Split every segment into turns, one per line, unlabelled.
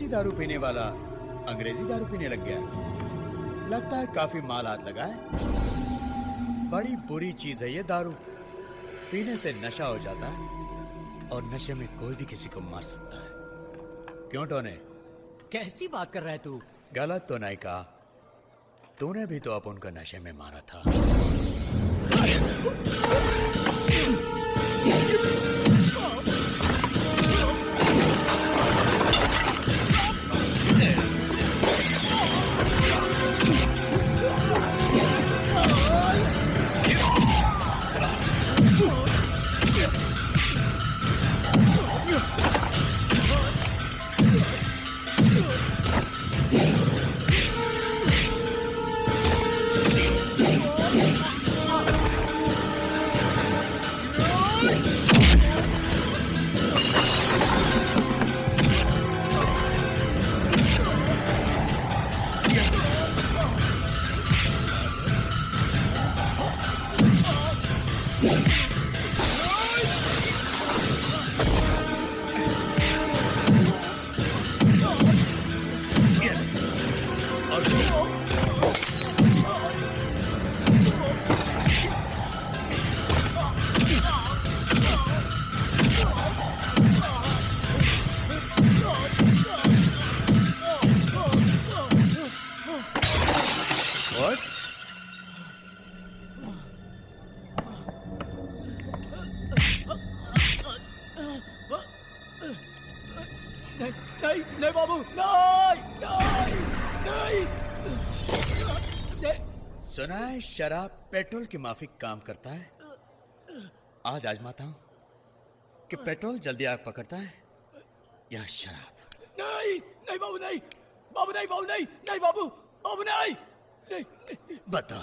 देसी दारू पीने वाला अंग्रेजी दारू पीने लग गया। लगता है काफी माल हाथ लगा है। बड़ी बुरी चीज है ये दारू। पीने से नशा हो जाता है और नशे में कोई भी किसी को मार सकता है। क्यों टोने?
कैसी बात कर रहा है तू?
गलत तो नहीं कहा। तूने भी तो अपन को नशे में मारा था।
नहीं नहीं बाबू, नहीं नहीं नहीं।
सुना है शराब पेट्रोल की माफिक काम करता है। आज आजमाता हूं कि पेट्रोल जल्दी आग पकड़ता है या शराब।
नहीं नहीं बाबू, नहीं बाबू, नहीं बाबू, नहीं नहीं बाबू, बाबू नहीं, नहीं, नहीं।
बता,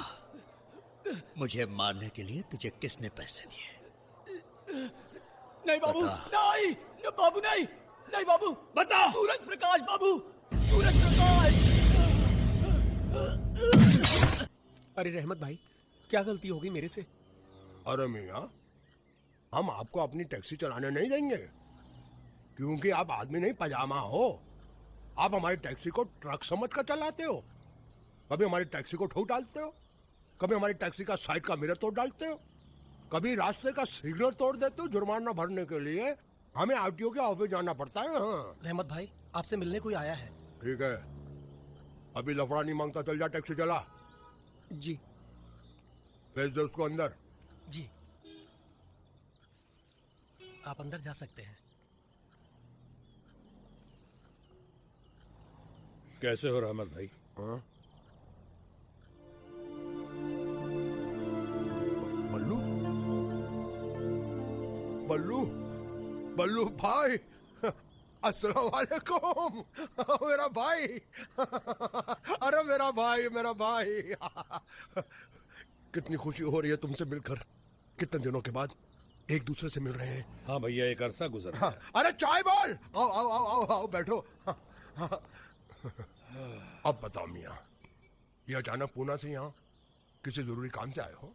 मुझे मारने के लिए तुझे किसने पैसे दिए?
नहीं बाबू, नहीं बाबू, नहीं नहीं बाबू,
बता।
सूरज प्रकाश बाबू, सूरज प्रकाश।
अरे रहमत भाई, क्या गलती होगी मेरे से?
अरे मियाँ, हम आपको अपनी टैक्सी चलाने नहीं देंगे, क्योंकि आप आदमी नहीं पजामा हो। आप हमारी टैक्सी को ट्रक समझ कर चलाते हो। कभी हमारी टैक्सी को ठोक डालते हो, कभी हमारी टैक्सी का साइड का मिरर तोड़ डालते हो, कभी रास्ते का सिग्नल तोड़ देते हो। जुर्माना भरने के लिए हमें आरटीओ के ऑफिस जाना पड़ता है। हाँ
रहमत भाई, आपसे मिलने कोई आया है।
ठीक है, अभी लफड़ा नहीं मांगता, चल जा, टैक्सी चला।
जी
भेज दे उसको अंदर।
जी, आप अंदर जा सकते हैं।
कैसे हो रहमत भाई?
हाँ? बल्लू, बल्लू, बल्लू भाई, अस्सलाम वालेकुम। मेरा भाई, अरे मेरा भाई, मेरा भाई। कितनी खुशी हो रही है तुमसे मिलकर। कितने दिनों के बाद एक दूसरे से मिल रहे हैं।
हाँ भैया, एक अरसा गुजर गया।
हाँ, अरे चाय बोल। आओ आओ आओ आओ, आओ बैठो। अब बताओ मियाँ, ये अचानक पूना से यहाँ किसी जरूरी काम से आए हो?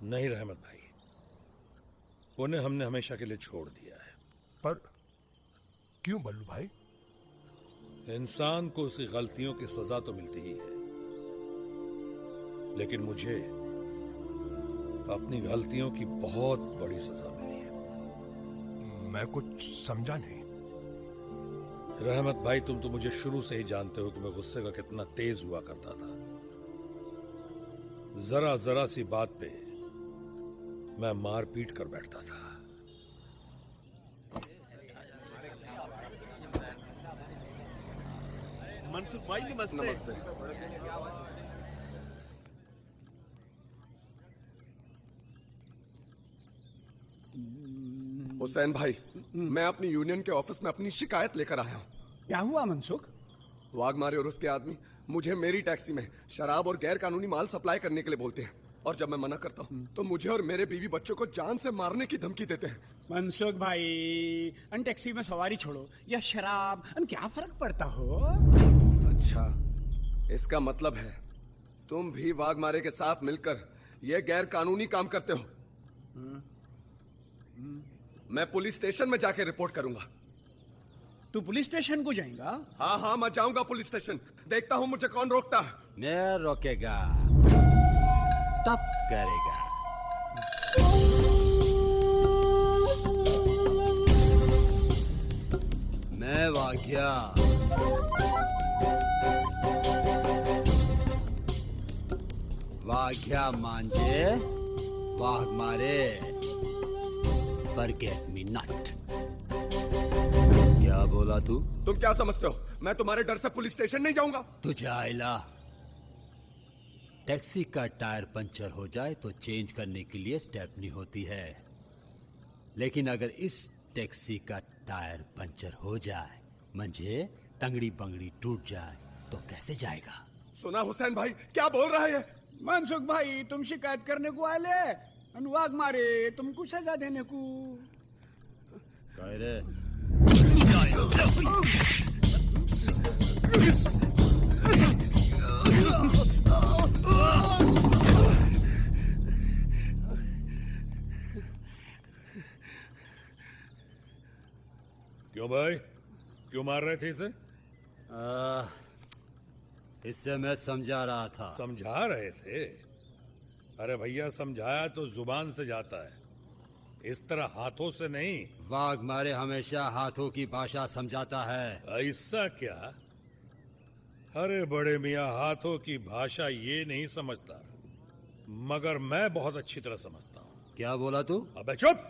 नहीं रहमत भाई, उन्हें हमने हमेशा के लिए छोड़ दिया है।
पर क्यों बल्लू भाई?
इंसान को उसकी गलतियों की सजा तो मिलती ही है, लेकिन मुझे अपनी गलतियों की बहुत बड़ी सजा मिली है।
मैं कुछ समझा नहीं।
रहमत भाई, तुम तो मुझे शुरू से ही जानते हो कि मैं गुस्से का कितना तेज हुआ करता था। जरा जरा सी बात पे मैं मार पीट कर बैठता था।
मनसुख भाई नमस्ते। नमस्ते।
हुसैन भाई, मैं अपनी यूनियन के ऑफिस में अपनी शिकायत लेकर आया हूँ।
क्या हुआ मनसुख?
वाघमारे और उसके आदमी मुझे मेरी टैक्सी में शराब और गैर कानूनी माल सप्लाई करने के लिए बोलते हैं, और जब मैं मना करता हूँ तो मुझे और मेरे बीवी बच्चों को जान से मारने की धमकी देते हैं।
मनसुख भाई, अन टैक्सी में सवारी छोड़ो या शराब, अन क्या फर्क पड़ता हो?
अच्छा, इसका मतलब है तुम भी वाघमारे के साथ मिलकर ये गैर कानूनी काम करते हो। मैं पुलिस स्टेशन में जाके रिपोर्ट करूंगा।
तू पुलिस स्टेशन को जाएगा?
हाँ हाँ मैं जाऊंगा पुलिस स्टेशन, देखता हूँ मुझे कौन रोकता है।
मैं रोकेगा, स्टॉप करेगा। मैं वाग्या, वाग्या मांझे वाघ मारे, फॉरगेट मी नॉट। क्या बोला तू?
तुम क्या समझते हो मैं तुम्हारे डर से पुलिस स्टेशन नहीं जाऊंगा?
तुझे आयला, टैक्सी का टायर पंचर हो जाए तो चेंज करने के लिए स्टेपनी होती है, लेकिन अगर इस टैक्सी का टायर पंचर हो जाए, मंझे तंगड़ी बंगड़ी टूट जाए, तो कैसे जाएगा?
सुना हुसैन भाई क्या बोल रहा है ये?
मनसुख भाई तुम शिकायत करने को आले, अनुवाग मारे तुमको सजा देने को।
कह रे
क्यों भाई, क्यों मार रहे थे इसे?
इससे मैं समझा रहा था।
समझा रहे थे? अरे भैया समझाया तो जुबान से जाता है, इस तरह हाथों से नहीं।
वाघ मारे हमेशा हाथों की भाषा समझाता है।
ऐसा क्या? अरे बड़े मियाँ हाथों की भाषा ये नहीं समझता, मगर मैं बहुत अच्छी तरह समझता हूँ।
क्या बोला तू?
अबे चुप!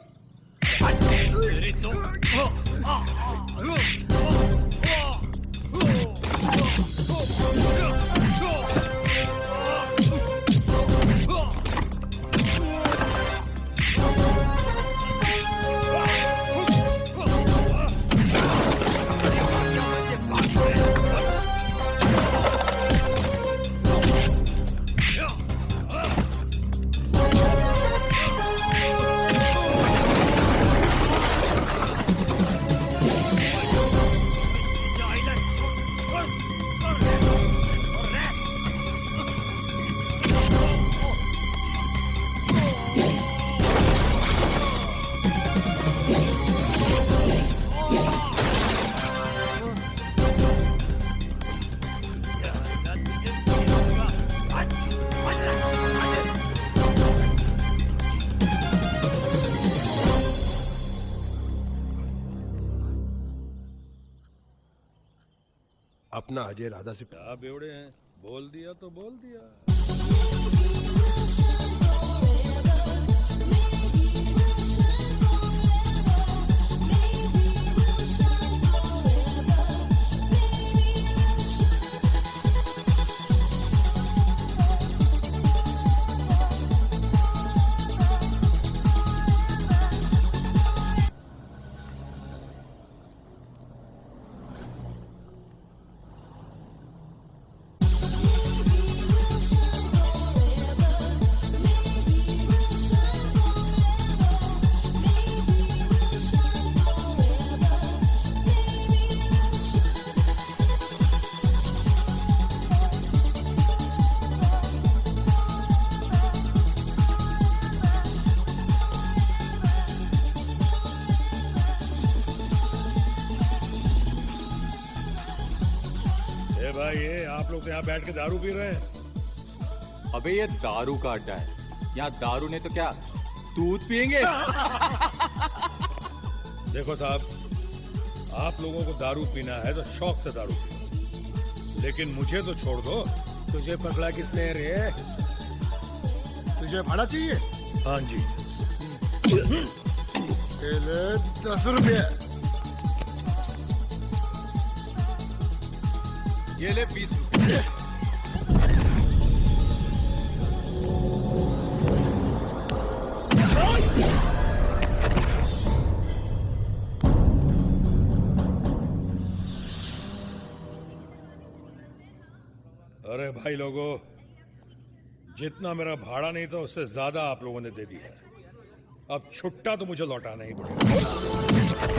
अपना अजय राधा से
क्या बेवड़े हैं, बोल दिया तो बोल दिया। भाई ये आप लोग तो यहाँ बैठ के दारू पी रहे हैं।
अबे ये दारू का अड्डा है, यहाँ दारू नहीं तो क्या दूध पियेंगे?
देखो साहब, आप लोगों को दारू पीना है तो शौक से दारू पियो, लेकिन मुझे तो छोड़ दो।
तुझे पकड़ा किसने रे? तुझे भाड़ा चाहिए?
हाँ जी।
10 रुपये।
ये ले 20 रुपये।
अरे भाई लोगों, जितना मेरा भाड़ा नहीं था उससे ज्यादा आप लोगों ने दे दिया है। अब छुट्टा तो मुझे लौटाना ही पड़ेगा।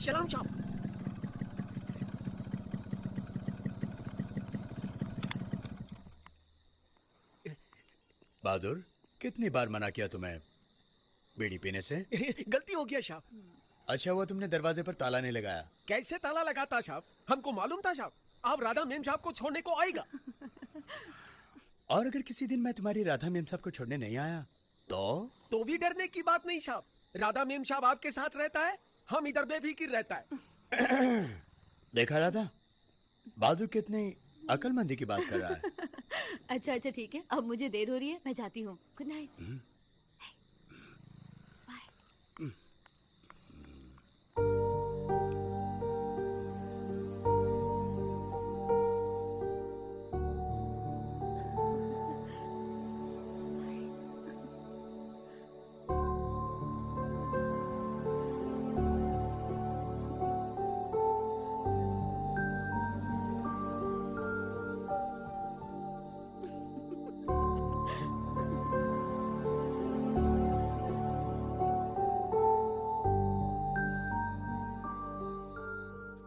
सलाम साहब।
बहादुर, कितनी बार मना किया तुम्हें बीड़ी पीने से?
गलती हो गया साहब।
अच्छा हुआ तुमने दरवाजे पर ताला नहीं लगाया।
कैसे ताला लगाता साहब? हमको मालूम था साहब आप राधा मेम साहब को छोड़ने को आएगा।
और अगर किसी दिन मैं तुम्हारी राधा मेम साहब को छोड़ने नहीं आया तो
भी डरने की बात नहीं साहब। राधा मेम साहब आपके साथ रहता है, हम इधर बेफिक्र रहता है।
देखा राधा, बहादुर कितनी अकलमंदी की बात कर रहा है।
अच्छा अच्छा ठीक है, अब मुझे देर हो रही है, मैं जाती हूँ। Good night.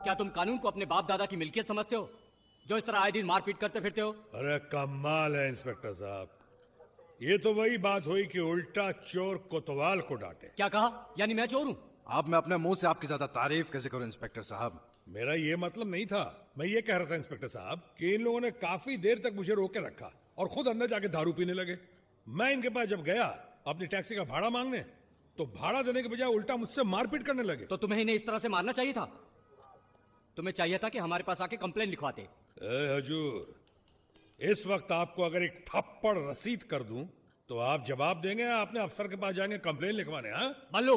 क्या तुम कानून को अपने बाप दादा की मिल्कियत समझते हो, जो इस तरह आए दिन मारपीट करते फिरते हो?
अरे कमाल है इंस्पेक्टर साहब, ये तो वही बात हुई कि उल्टा चोर कोतवाल को डांटे।
क्या कहा? यानी मैं चोर हूँ?
आप मैं अपने मुंह से आपकी ज्यादा तारीफ कैसे करूं इंस्पेक्टर साहब?
मेरा ये मतलब नहीं था। मैं ये कह रहा था इंस्पेक्टर साहब कि इन लोगों ने काफी देर तक मुझे रोके रखा और खुद अंदर जाके दारू पीने लगे। मैं इनके पास जब गया अपनी टैक्सी का भाड़ा मांगने, तो भाड़ा देने के बजाय उल्टा मुझसे मारपीट करने लगे।
तो तुम्हें इन्हें इस तरह से मारना चाहिए था। तुम्हें चाहिए था कि हमारे पास आके कंप्लेन लिखवाते।
ए हजूर, इस वक्त आपको अगर एक थप्पड़ रसीद कर दूं तो आप जवाब देंगे या अपने अफसर के पास जाएंगे कंप्लेन लिखवाने? हाँ
बल्लू,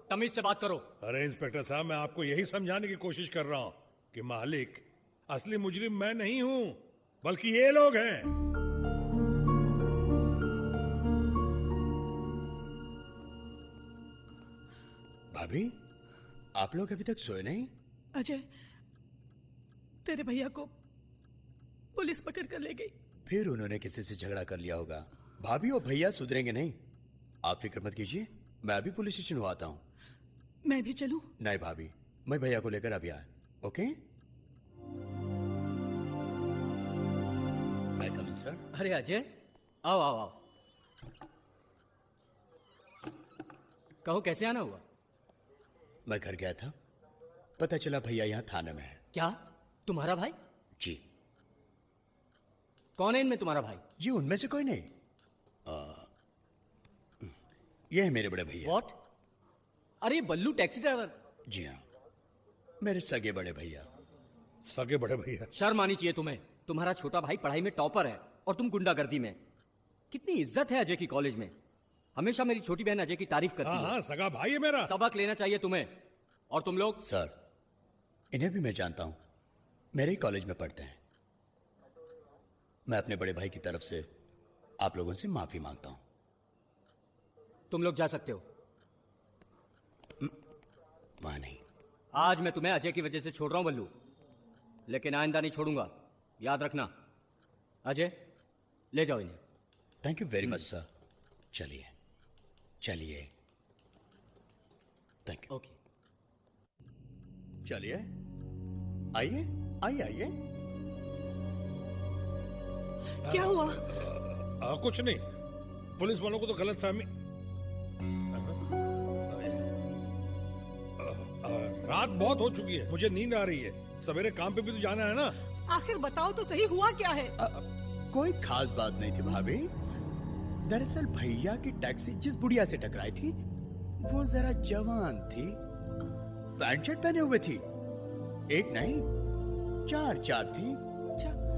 तमीज से बात करो।
अरे इंस्पेक्टर साहब, मैं आपको यही समझाने की कोशिश कर रहा हूं कि मालिक असली मुजरिम मैं नहीं हूं, बल्कि ये लोग हैं।
भाभी, आप लोग अभी तक सोए नहीं?
अजय, तेरे भैया को पुलिस पकड़ कर ले गई।
फिर उन्होंने किसी से झगड़ा कर लिया होगा। भाभी और भैया सुधरेंगे नहीं, आप फिक्र मत कीजिए। मैं अभी पुलिस स्टेशन हुआ आता हूँ।
मैं भी चलूं?
नहीं भाभी, मैं भैया को लेकर अभी आया। ओके? सर।
अरे अजय, आओ आओ आओ। कहो कैसे आना हुआ?
मैं घर गया था, पता चला भैया यहाँ थाने में है।
क्या? तुम्हारा भाई?
जी।
कौन है इनमें तुम्हारा भाई?
जी उनमें से कोई नहीं। ये है मेरे बड़े भैया।
व्हाट? अरे बल्लू टैक्सी ड्राइवर?
जी हाँ, मेरे सगे बड़े भैया।
सगे बड़े भैया?
शर्म आनी चाहिए तुम्हें। तुम्हारा छोटा भाई पढ़ाई में टॉपर है और तुम गुंडागर्दी में। कितनी इज्जत है अजय की कॉलेज में। हमेशा मेरी छोटी बहन अजय की तारीफ करती है।
हाँ, सगा भाई है मेरा।
सबक लेना चाहिए तुम्हें। और तुम लोग?
सर, इन्हें भी मैं जानता हूं, मेरे ही कॉलेज में पढ़ते हैं। मैं अपने बड़े भाई की तरफ से आप लोगों से माफी मांगता हूं।
तुम लोग जा सकते हो।
वहां नहीं।
आज मैं तुम्हें अजय की वजह से छोड़ रहा हूं बल्लू, लेकिन आइंदा नहीं छोड़ूंगा, याद रखना। अजय, ले जाओ इन्हें।
Thank you very much sir. चलिए चलिए। Thank you.
ओके,
चलिए, आइए आइए आइए।
क्या हुआ?
कुछ नहीं, पुलिस वालों को तो गलत फहमी। रात बहुत हो चुकी है, मुझे नींद आ रही है। सवेरे काम पे भी तो जाना है ना।
आखिर बताओ तो सही, हुआ क्या है?
कोई खास बात नहीं थी भाभी। दरअसल भैया की टैक्सी जिस बुढ़िया से टकराई थी वो जरा जवान थी, पैंट शर्ट पहने हुए थी, एक नहीं चार चार थी।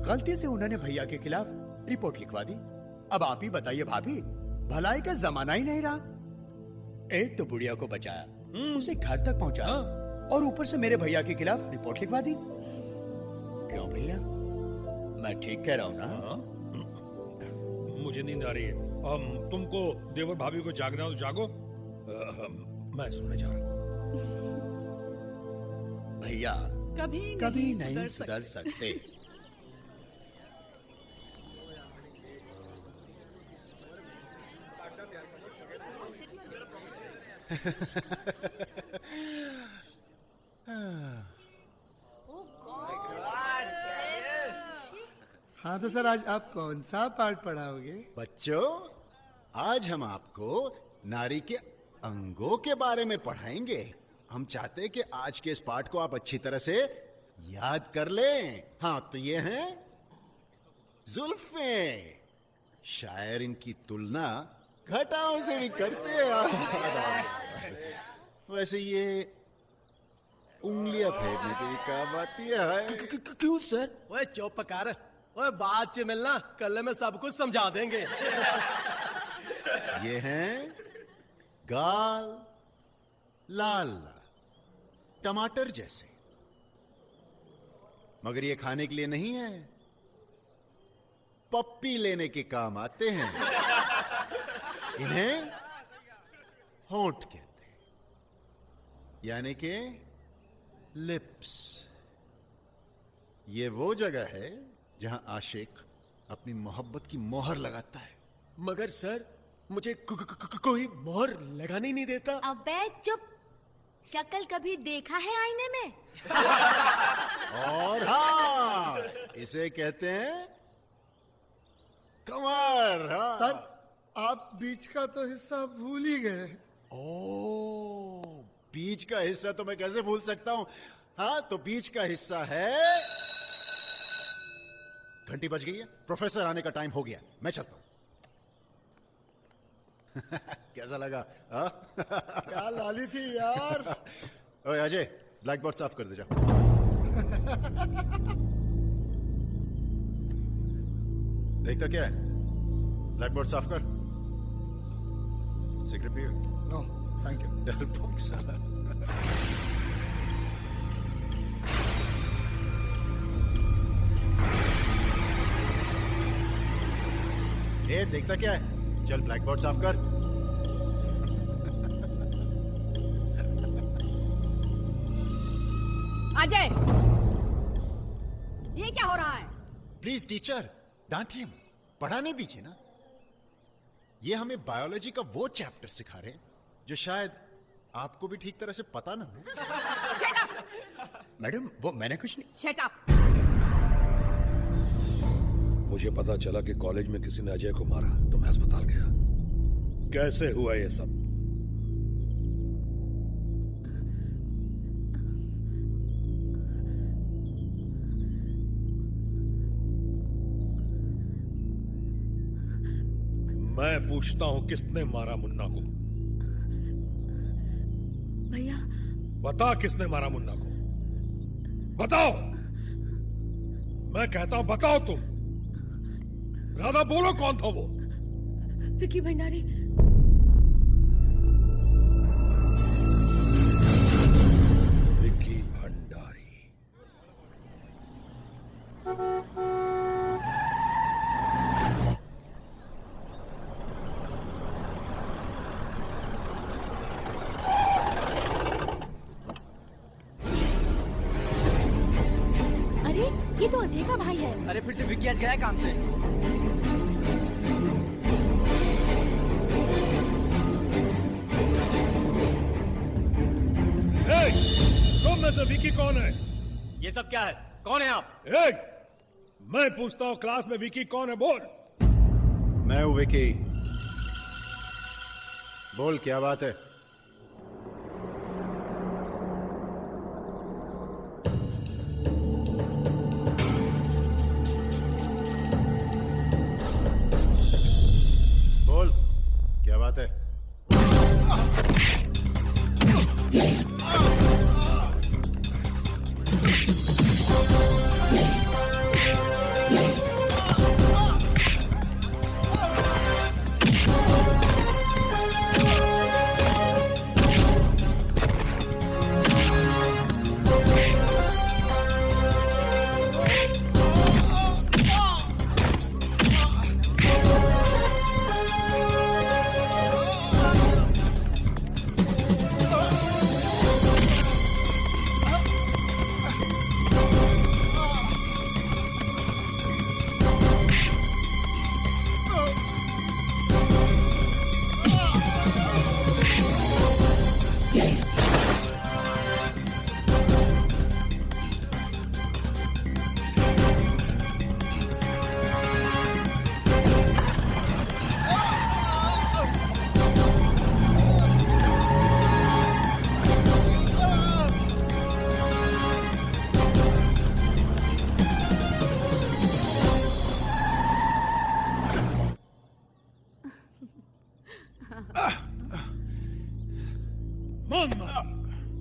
गलती से उन्होंने भैया के खिलाफ रिपोर्ट लिखवा दी। अब आप ही बताइए भाभी, भलाई का जमाना ही नहीं रहा। एक तो बुढ़िया को बचाया, उसे घर तक पहुंचाया और ऊपर से मेरे भैया के खिलाफ रिपोर्ट लिखवा दी। क्यों भैया, मैं ठीक कह रहा हूं ना?
मुझे नींद आ रही है। तुमको देवर भाभी को जागना हो तो जागो। मैं सोने जा रहा हूं।
भैया कभी नहीं सुधर सकते।
हाँ तो सर आज आप कौन सा पार्ट पढ़ाओगे?
बच्चों, आज हम आपको नारी के अंगों के बारे में पढ़ाएंगे। हम चाहते हैं कि आज के इस पाठ को आप अच्छी तरह से याद कर लें। हाँ तो ये हैं जुल्फें। शायर इनकी तुलना घटाओं से भी करते हैं। वैसे ये उंगलियां फेरने की भी काम आती है।
क्यों सर? ओए चुप कर, ओए बाद से मिलना, कल में सब कुछ समझा देंगे।
ये हैं गाल लाल लाल टमाटर जैसे, मगर ये खाने के लिए नहीं है, पप्पी लेने के काम आते हैं। इन्हें होंठ कहते हैं, यानी कि लिप्स। ये वो जगह है जहां आशिक अपनी मोहब्बत की मोहर लगाता है।
मगर सर मुझे कोई मोहर लगाने ही नहीं देता।
अबे चुप, शक्ल कभी देखा है आईने में?
और हाँ, इसे कहते हैं कमर। हाँ।
सर आप बीच का तो हिस्सा भूल ही गए।
ओ, बीच का हिस्सा तो मैं कैसे भूल सकता हूं। हाँ तो बीच का हिस्सा है। घंटी बज गई है, प्रोफेसर आने का टाइम हो गया, मैं चलता हूं। कैसा लगा?
क्या लाली थी यार।
ओए अजय, ब्लैक बोर्ड साफ कर दे जा। देखता क्या है? ब्लैक बोर्ड साफ कर। सिगरेट पियो?
No thank you.
डरपोक साला। ए देखता क्या है? चल ब्लैक बोर्ड साफ कर।
अजय, ये क्या हो रहा है?
प्लीज टीचर, डांटिए मत, पढ़ाने दीजिए ना। ये हमें बायोलॉजी का वो चैप्टर सिखा रहे हैं जो शायद आपको भी ठीक तरह से पता ना हो।
Shut up!
मैडम वो मैंने कुछ नहीं।
Shut up!
मुझे पता चला कि कॉलेज में किसी ने अजय को मारा तो मैं अस्पताल गया। कैसे हुआ ये सब? मैं पूछता हूं किसने मारा मुन्ना को?
भैया
बता किसने मारा मुन्ना को? बताओ। मैं कहता हूं बताओ तुम। राधा बोलो कौन था वो?
विकी भंडारी।
विकी भंडारी।
अरे ये तो अजय का भाई है।
अरे फिर तो विकी आज गया काम से।
तुम में से विकी कौन है?
ये सब क्या है? कौन है आप?
मैं पूछता हूं क्लास में विकी कौन है? बोल।
मैं हूं विकी। बोल क्या बात है?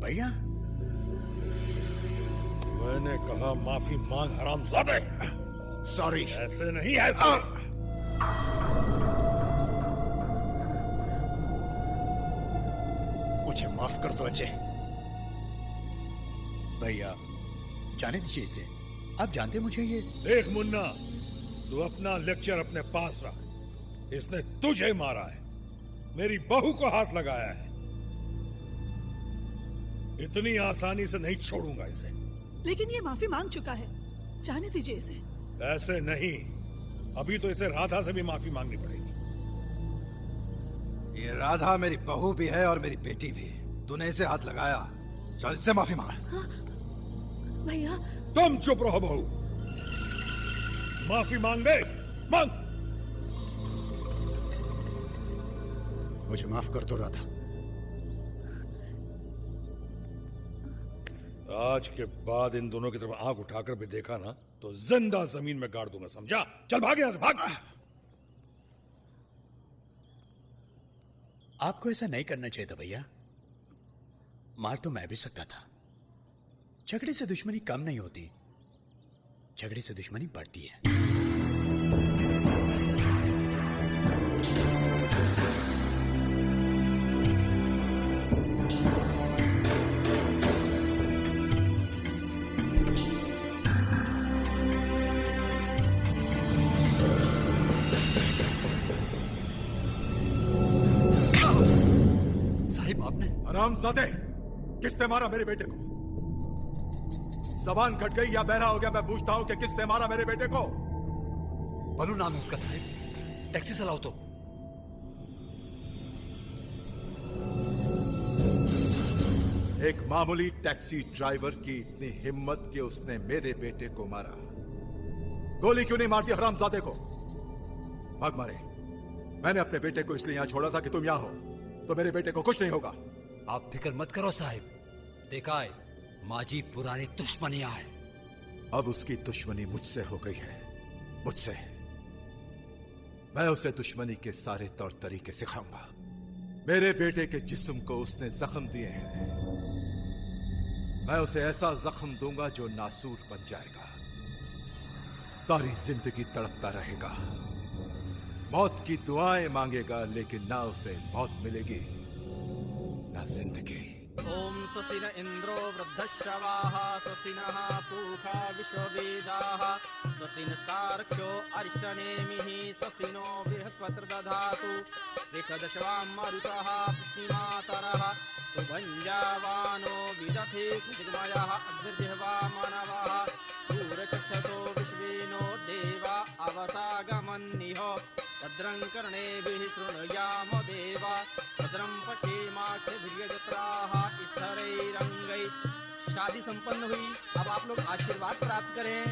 भैया
मैंने कहा माफी मांग हरामजादे।
सॉरी।
ऐसे नहीं, ऐसे।
मुझे माफ कर दो अजय।
भैया जाने दीजिए इसे। आप जानते मुझे ये।
देख मुन्ना, तू अपना लेक्चर अपने पास रख। इसने तुझे मारा है, मेरी बहू को हाथ लगाया है। इतनी आसानी से नहीं छोड़ूंगा इसे।
लेकिन ये माफी मांग चुका है, जाने दीजिए इसे।
ऐसे नहीं, अभी तो इसे राधा से भी माफी मांगनी पड़ेगी।
ये राधा मेरी बहू भी है और मेरी बेटी भी। तूने इसे हाथ लगाया, चल इससे माफी मांग।
भैया
तुम चुप रहो बहू, माफी मांग दे, मांग।
मुझे माफ कर दो राधा।
आज के बाद इन दोनों की तरफ आंख उठाकर भी देखा ना तो जिंदा जमीन में गाड़ दूंगा, समझा? चल भाग यहां से, भाग।
आपको ऐसा नहीं करना चाहिए था भैया। मार तो मैं भी सकता था। झगड़े से दुश्मनी कम नहीं होती, झगड़े से दुश्मनी बढ़ती है। साहिब आपने।
हरामजादे, किसने मारा मेरे बेटे को? जबान कट गई या बहरा हो गया? मैं पूछता हूं कि किसने मारा मेरे बेटे को?
बलू नाम है उसका साहिब। टैक्सी चलाओ तो।
एक मामूली टैक्सी ड्राइवर की इतनी हिम्मत कि उसने मेरे बेटे को मारा। गोली क्यों नहीं मारती हरामजादे को? भाग मारे। मैंने अपने बेटे को इसलिए यहां छोड़ा था कि तुम यहां हो, तो मेरे बेटे को कुछ नहीं होगा।
आप फिक्र मत करो साहिब, देखा है माजी पुरानी दुश्मनियां है।
अब उसकी दुश्मनी मुझसे हो गई है, मुझसे। मैं उसे दुश्मनी के सारे तौर तरीके सिखाऊंगा। मेरे बेटे के जिस्म को उसने जख्म दिए हैं, मैं उसे ऐसा जख्म दूंगा जो नासूर बन जाएगा, सारी जिंदगी तड़पता रहेगा, मौत की दुआएं मांगेगा, लेकिन ना उसे मौत मिलेगी ना जिंदगी।
ओम स्वस्ति न इंद्रो वृद्धश्रवाः स्वस्ति नः पूषा विश्ववेदाः स्वस्ति नस्तार्क्ष्यो अरिष्टनेमिः स्वस्ति नो बृहस्पतिर्दधातु त्रिखदशवां मरुतः पुष्टिमातरः सुभञ्जावानो विदधे कुजिर्मयः अग्निर्जिह्वा मानवः सूरचक्षसो विश्वेनो देवा अवसागमन्निः भद्रं कर्णेभिः शृणुयाम देवा भद्रं पश्येमाक्षभिर्यजत्राः स्थैरैरङ्गैः। शादी संपन्न हुई, अब आप लोग आशीर्वाद प्राप्त करें।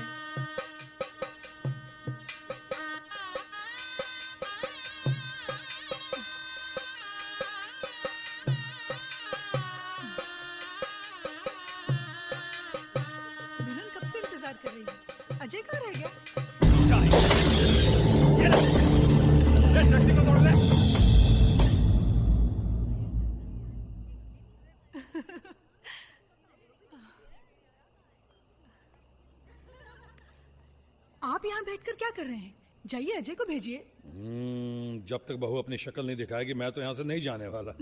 दुल्हन कब से इंतजार कर रही है? अजय कहाँ रह गया? आप यहाँ बैठकर क्या कर रहे हैं? जाइए अजय को भेजिए।
जब तक बहू अपनी शक्ल नहीं दिखाएगी मैं तो यहां से नहीं जाने वाला।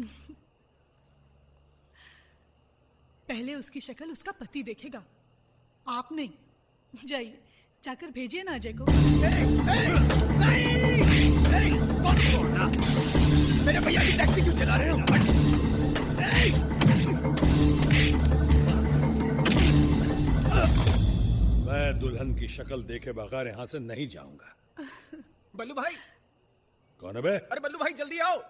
पहले उसकी शक्ल उसका पति देखेगा, आप नहीं। जाइए, जाकर भेजिए ना अजय को।
छोड़ना, मेरे भैया की टैक्सी क्यों चला रहे हो?
मैं दुल्हन की शक्ल देखे बगैर यहां से नहीं जाऊंगा।
बल्लू भाई।
कौन है बे?
अरे बल्लू भाई जल्दी आओ।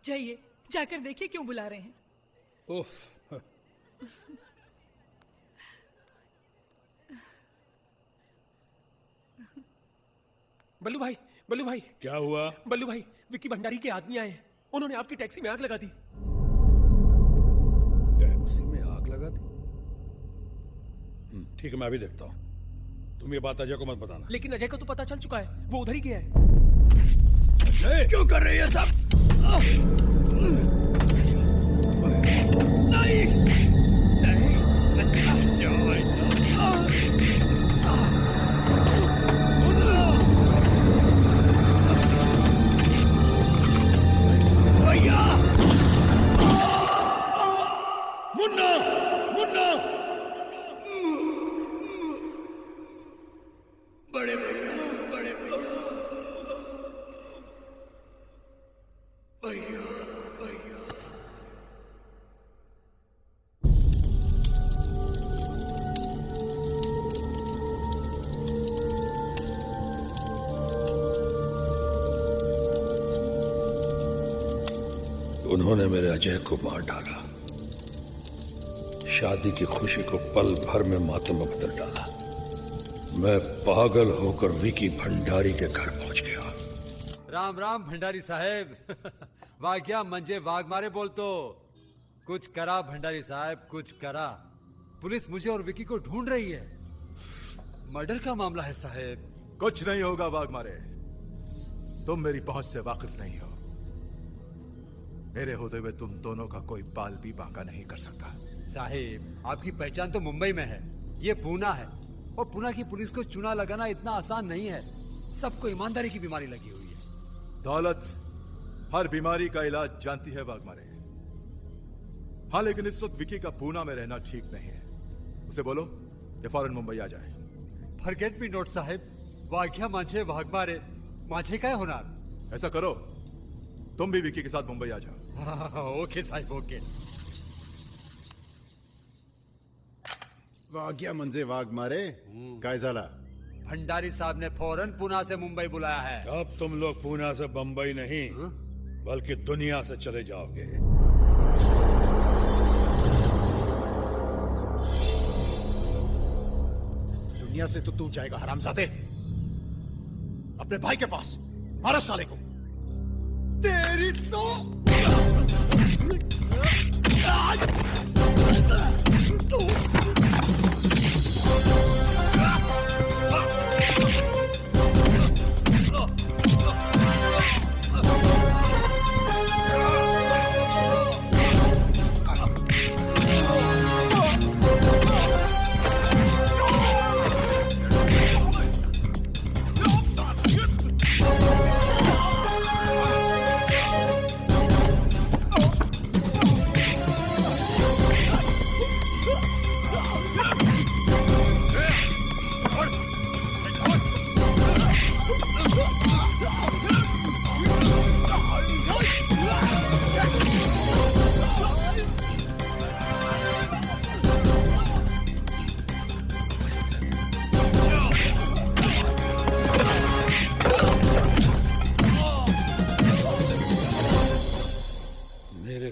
जाइए, जाकर देखिए क्यों बुला रहे हैं।
उफ।
बल्लू भाई, बल्लू भाई।
क्या हुआ?
बल्लू भाई, विक्की भंडारी के आदमी आए हैं, उन्होंने आपकी टैक्सी में आग लगा दी।
टैक्सी में आग लगा दी? ठीक है, मैं अभी देखता हूँ। तुम ये बात अजय को मत बताना।
लेकिन अजय को तो पता चल चुका है, वो उधर ही गया है।
अजय!
क्यों कर रहे हैं सब?
बड़े भैया, बड़े भैया, भैया, भैया।
उन्होंने मेरे अजय को मार डाला, शादी की खुशी को पल भर में मातम में बदल डाला। मैं पागल होकर विकी भंडारी के घर पहुंच गया।
राम राम भंडारी साहेब। वाग्या मंजे वाघ मारे बोल तो। कुछ करा भंडारी साहब, कुछ करा। पुलिस मुझे और विकी को ढूंढ रही है। मर्डर का मामला है साहेब।
कुछ नहीं होगा वाघ मारे, तुम मेरी पहुंच से वाकिफ नहीं हो। मेरे होते हुए तुम दोनों का कोई बाल भी बांका नहीं कर सकता।
साहेब आपकी पहचान तो मुंबई में है, ये पूना है, और पूना की पुलिस को चूना लगाना इतना आसान नहीं है। सबको ईमानदारी की बीमारी लगी हुई है।
दौलत हर बीमारी का इलाज जानती है वाघमारे। हाँ, लेकिन इस वक्त विकी का पूना में रहना ठीक नहीं है। उसे बोलो ये फौरन मुंबई आ जाए।
फॉरगेट मी नॉट साहेब, वाघ्या माझे वाघमारे, माझे काय होणार?
ऐसा करो, तुम भी विकी के साथ मुंबई आ जाओ।
ओके साहेब, ओके।
वाघ्या म्हणजे वाघ मारे, काय झाला?
भंडारी साहब ने फौरन पुणे से मुंबई बुलाया है।
अब तुम लोग पूना से बंबई नहीं बल्कि दुनिया से चले जाओगे।
दुनिया से तो तू जाएगा हरामजादे, अपने भाई के पास। मारो साले को।
तेरी तो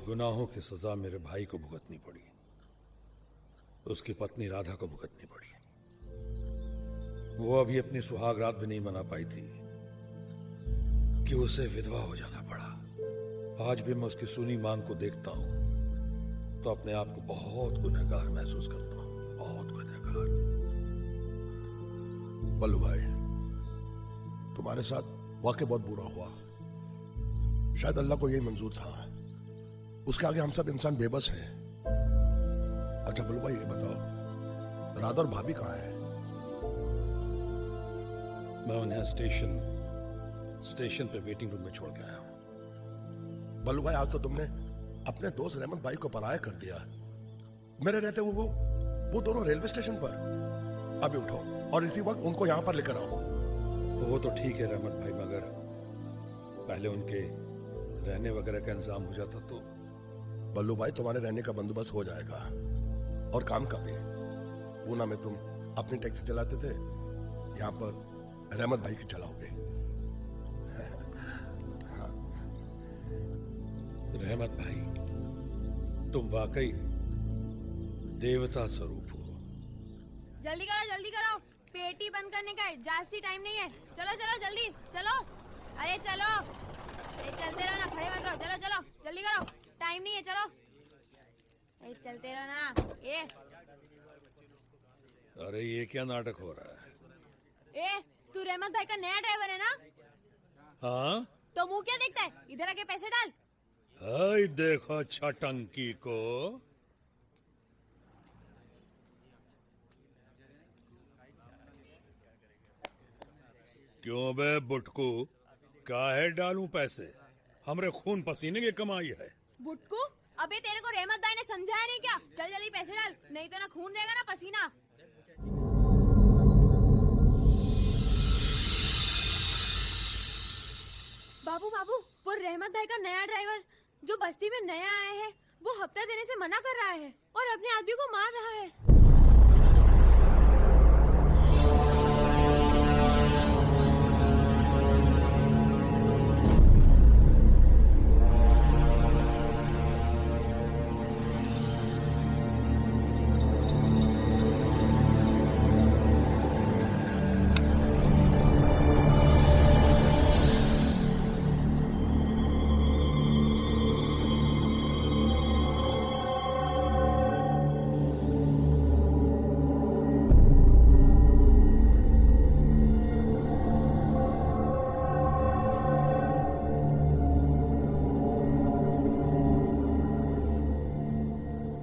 गुनाहों की सजा मेरे भाई को भुगतनी पड़ी, उसकी पत्नी राधा को भुगतनी पड़ी। वो अभी अपनी सुहाग रात भी नहीं मना पाई थी कि उसे विधवा हो जाना पड़ा। आज भी मैं उसकी सूनी मांग को देखता हूं तो अपने आप को बहुत गुनहगार महसूस करता हूं, बहुत गुनहगार।
बल्लू भाई, तुम्हारे साथ वाकई बहुत बुरा हुआ। शायद अल्लाह को यही मंजूर था, उसके आगे हम सब इंसान बेबस हैं। अच्छा बल्लू भाई, ये बताओ राधा और भाभी कहाँ है?
मैं उन्हें स्टेशन पे वेटिंग रूम में छोड़ के आया हूं।
बल्लू भाई, आज तो तुमने अपने दोस्त रहमत भाई को पराया कर दिया। मेरे रहते वो दोनों रेलवे स्टेशन पर। अभी उठो और इसी वक्त उनको यहां पर लेकर आओ।
वो तो ठीक है रहमत भाई, मगर पहले उनके रहने वगैरह का इंतजाम हो जाता तो।
बल्लू भाई, तुम्हारे रहने का बंदोबस्त हो जाएगा, और काम का भी। पूना में तुम अपनी टैक्सी चलाते थे, यहाँ पर रहमत भाई की चलाओगे। हाँ।
रहमत भाई, तुम वाकई देवता स्वरूप हो।
जल्दी करो, पेटी बंद करने का है, जास्ती टाइम नहीं है। चलो जल्दी चलो। अरे चलो, चलते रहो ना, खड़े मत रहो। चलो जल्दी करो, टाइम नहीं है। चलो चलते रहो ना।
अरे ये क्या नाटक हो रहा है?
तू रहमत भाई का नया ड्राइवर है ना?
हाँ।
तो मुंह क्या देखता है, इधर आके पैसे डाल।
हाय देखो छटंकी को। क्यों बे बुटकू, काहे डालूं पैसे? हमरे खून पसीने की कमाई है।
बुटकू, अबे तेरे को रहमत भाई ने समझाया नहीं क्या? चल जल्दी पैसे डाल, नहीं तो ना खून रहेगा ना पसीना। बाबू बाबू, वो रहमत भाई का नया ड्राइवर जो बस्ती में नया आया है, वो हफ्ता देने से मना कर रहा है और अपने आदमी को मार रहा है।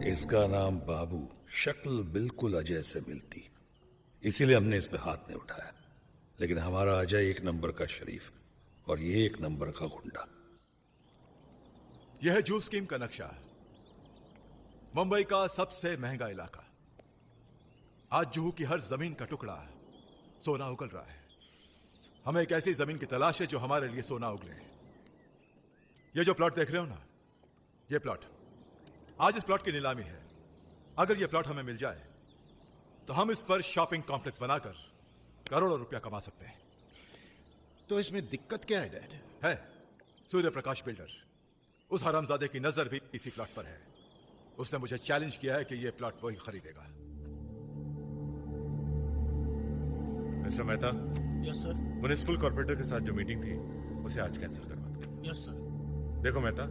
इसका नाम बाबू, शक्ल बिल्कुल अजय से मिलती, इसीलिए हमने इस पे हाथ नहीं उठाया। लेकिन हमारा अजय एक नंबर का शरीफ और ये एक नंबर का गुंडा।
यह है जू स्कीम का नक्शा, मुंबई का सबसे महंगा इलाका। आज जुहू की हर जमीन का टुकड़ा सोना उगल रहा है। हमें एक ऐसी जमीन की तलाश है जो हमारे लिए सोना उगले। ये जो प्लॉट देख रहे हो ना, ये प्लॉट आज इस प्लॉट की नीलामी है। अगर ये प्लॉट हमें मिल जाए तो हम इस पर शॉपिंग कॉम्प्लेक्स बनाकर करोड़ों रुपया कमा सकते हैं।
तो इसमें दिक्कत क्या है डैड?
है सूर्य प्रकाश बिल्डर, उस हरामजादे की नजर भी इसी प्लॉट पर है। उसने मुझे चैलेंज किया है कि यह प्लॉट वही खरीदेगा।
Mister Mehta.
Yes sir.
Municipal corporator के साथ जो मीटिंग थी उसे आज कैंसिल करवा दो।
Yes sir.
देखो मेहता,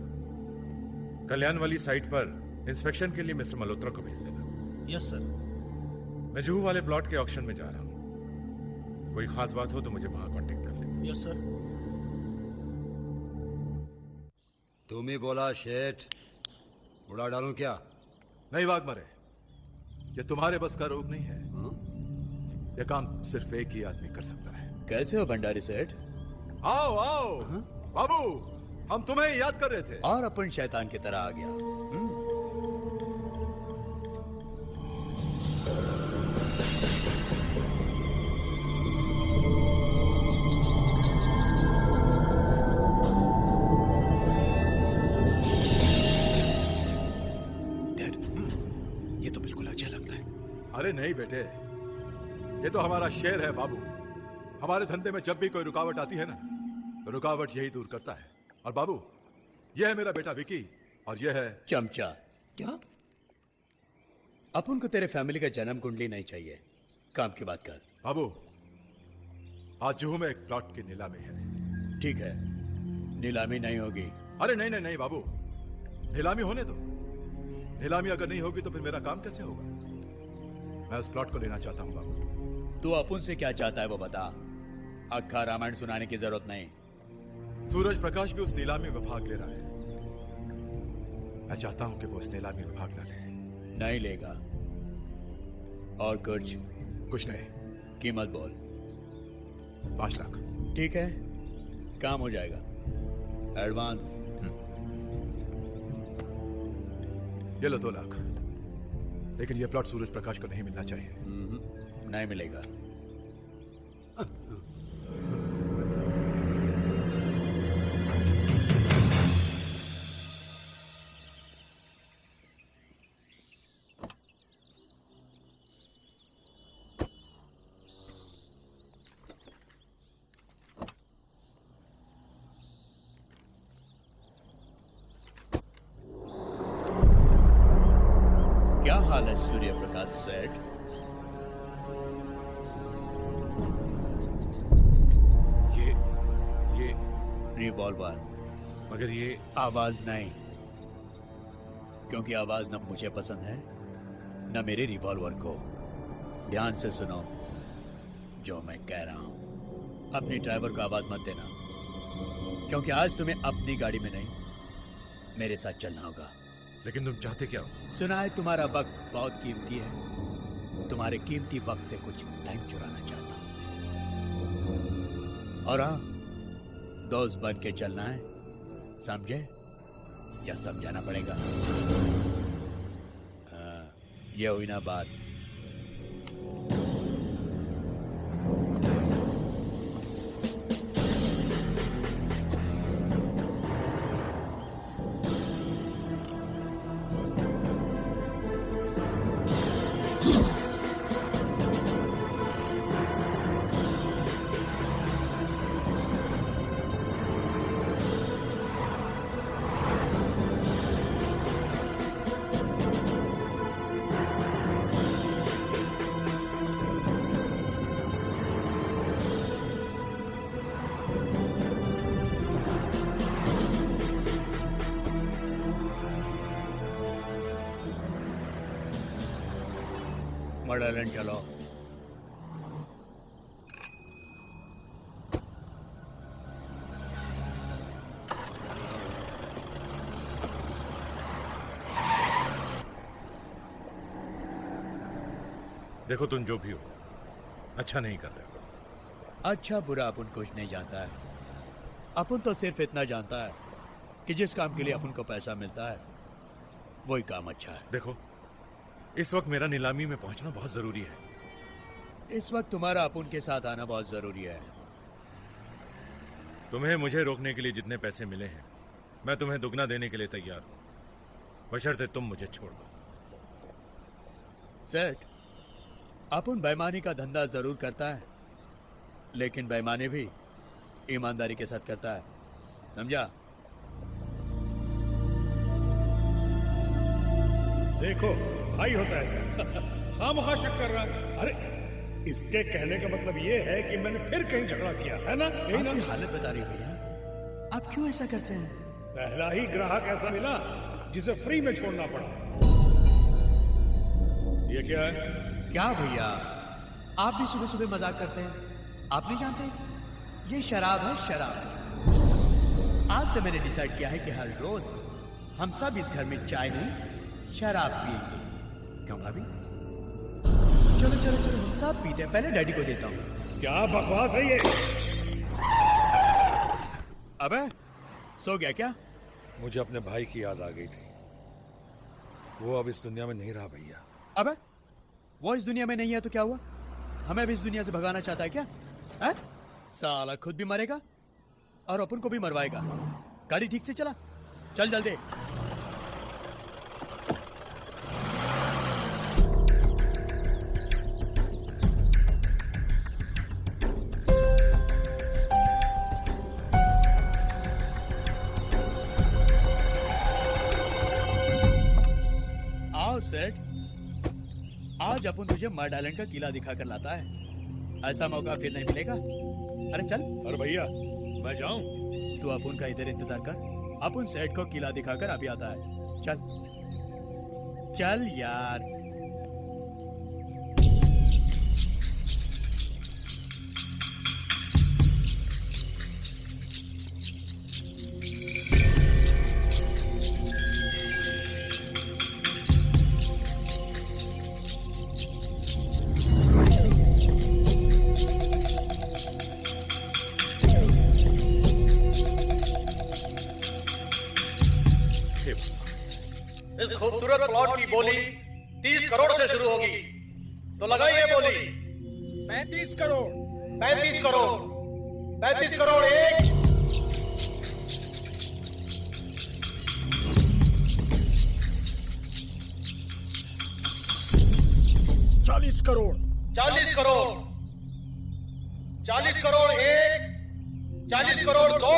कल्याण वाली साइट पर इंस्पेक्शन के लिए मिस्टर मल्होत्रा को भेज देना।
Yes sir.
मैं जुहू वाले प्लॉट के ऑक्शन में जा रहा हूं। कोई खास बात हो तो मुझे वहां कांटेक्ट कर लेना।
Yes sir.
तुम ही बोला शेठ, उड़ा डालूं क्या?
नहीं वाघमरे, ये तुम्हारे बस का रोग नहीं है। यह काम सिर्फ एक ही आदमी कर सकता है।
कैसे हो भंडारी सेठ?
आओ आओ बाबू, हम तुम्हें याद कर रहे थे।
और अपन शैतान की तरह आ गया।
डैड, ये तो बिल्कुल अजय लगता है।
अरे नहीं बेटे, ये तो हमारा शेर है बाबू। हमारे धंधे में जब भी कोई रुकावट आती है ना, तो रुकावट यही दूर करता है। और बाबू, यह है मेरा बेटा विकी और यह है
चमचा।
क्या?
अपन को तेरे फैमिली का जन्म कुंडली नहीं चाहिए, काम की बात कर।
बाबू, आज जुहू में एक प्लॉट की नीलामी है।
ठीक है, नीलामी नहीं होगी।
अरे नहीं नहीं नहीं बाबू, नीलामी होने दो। नीलामी अगर नहीं होगी तो फिर मेरा काम कैसे होगा? मैं उस प्लॉट को लेना चाहता हूँ बाबू।
तू अपन से क्या चाहता है वो बता। अक्खा रामायण सुनाने की जरूरत नहीं।
सूरज प्रकाश भी उस नीलामी में भाग ले रहा है। मैं चाहता हूं कि वो उस नीलामी में भाग न ले।
नहीं लेगा। और कुछ
नहीं।
कीमत बोल।
5 लाख।
ठीक है, काम हो जाएगा। एडवांस।
ये लो 2 लाख। लेकिन ये प्लॉट सूरज प्रकाश को नहीं मिलना चाहिए।
नहीं मिलेगा। क्या हाल है सूर्य प्रकाश सेठ?
ये
रिवॉल्वर।
मगर ये
आवाज नहीं, क्योंकि आवाज न मुझे पसंद है न मेरे रिवॉल्वर को। ध्यान से सुनो जो मैं कह रहा हूं। अपने ड्राइवर को आवाज मत देना, क्योंकि आज तुम्हें अपनी गाड़ी में नहीं मेरे साथ चलना होगा।
लेकिन तुम चाहते क्या हो?
सुना है तुम्हारा वक्त बहुत कीमती है। तुम्हारे कीमती वक्त से कुछ टाइम चुराना चाहता हूं। और हाँ, दोस्त बन के चलना है, समझे? या समझाना पड़ेगा? ये हुई ना बात। मर्डरलैंड चलो।
देखो तुम जो भी हो, अच्छा नहीं कर रहे हो।
अच्छा बुरा अपन कुछ नहीं जानता है। अपन तो सिर्फ इतना जानता है कि जिस काम के लिए अपन को पैसा मिलता है वही काम अच्छा है।
देखो, इस वक्त मेरा नीलामी में पहुंचना बहुत जरूरी है।
इस वक्त तुम्हारा अपन के साथ आना बहुत जरूरी है।
तुम्हें मुझे रोकने के लिए जितने पैसे मिले हैं, मैं तुम्हें दुगना देने के लिए तैयार हूं, बशर्ते तुम मुझे छोड़ दो।
सेठ, अपन बेईमानी का धंधा जरूर करता है, लेकिन बेईमानी भी ईमानदारी के साथ करता है, समझा?
देखो भाई होता है ऐसा। खामखा शक कर रहा है। अरे इसके कहने का मतलब ये है कि मैंने फिर कहीं झगड़ा किया है ना? यही ना?
आपकी हालत बता रही है भैया, आप क्यों ऐसा करते हैं?
पहला ही ग्राहक ऐसा मिला जिसे फ्री में छोड़ना पड़ा। ये क्या है?
क्या भैया, आप भी सुबह सुबह मजाक करते हैं? आप नहीं जानते? ये शराब है, शराब। आज से मैंने डिसाइड किया है कि हर रोज हम सब इस घर में चाय नहीं शराब पिएंगे। क्यों भाभी? चलो चलो चलो, हम सब पीते हैं। पहले डैडी को देता हूँ।
क्या बकवास है ये?
अबे सो गया क्या?
मुझे अपने भाई की याद आ गई थी। वो अब इस दुनिया में नहीं रहा भैया।
अबे वो इस दुनिया में नहीं है तो क्या हुआ? हमें अब इस दुनिया से भगाना चाहता है क्या? है? साला खुद भी मरेगा और अपन को भी मरवाएगा। गाड़ी ठीक से चला, चल जल्दी। सेठ, आज अपन तुझे मर्ड आइलैंड का किला दिखा कर लाता है। ऐसा मौका फिर नहीं मिलेगा। अरे चल।
अरे भैया मैं जाऊं?
तू अपन का इधर इंतजार कर, अपन सेठ को किला दिखाकर अभी आता है। चल चल यार।
इस खूबसूरत प्लॉट की बोली 30 करोड़ से शुरू होगी, तो लगाइए बोली।
35 करोड़।
35 करोड़। 35 करोड़ एक।
40 करोड़।
40 करोड़। 40 करोड़ एक। 40 करोड़ दो।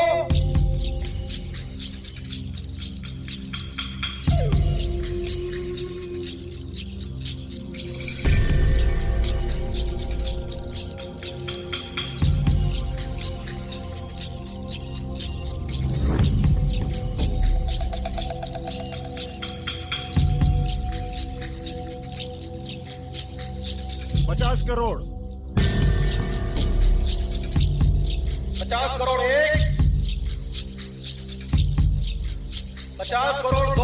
50 करोड़।
50 करोड़ एक। 50 करोड़ 2,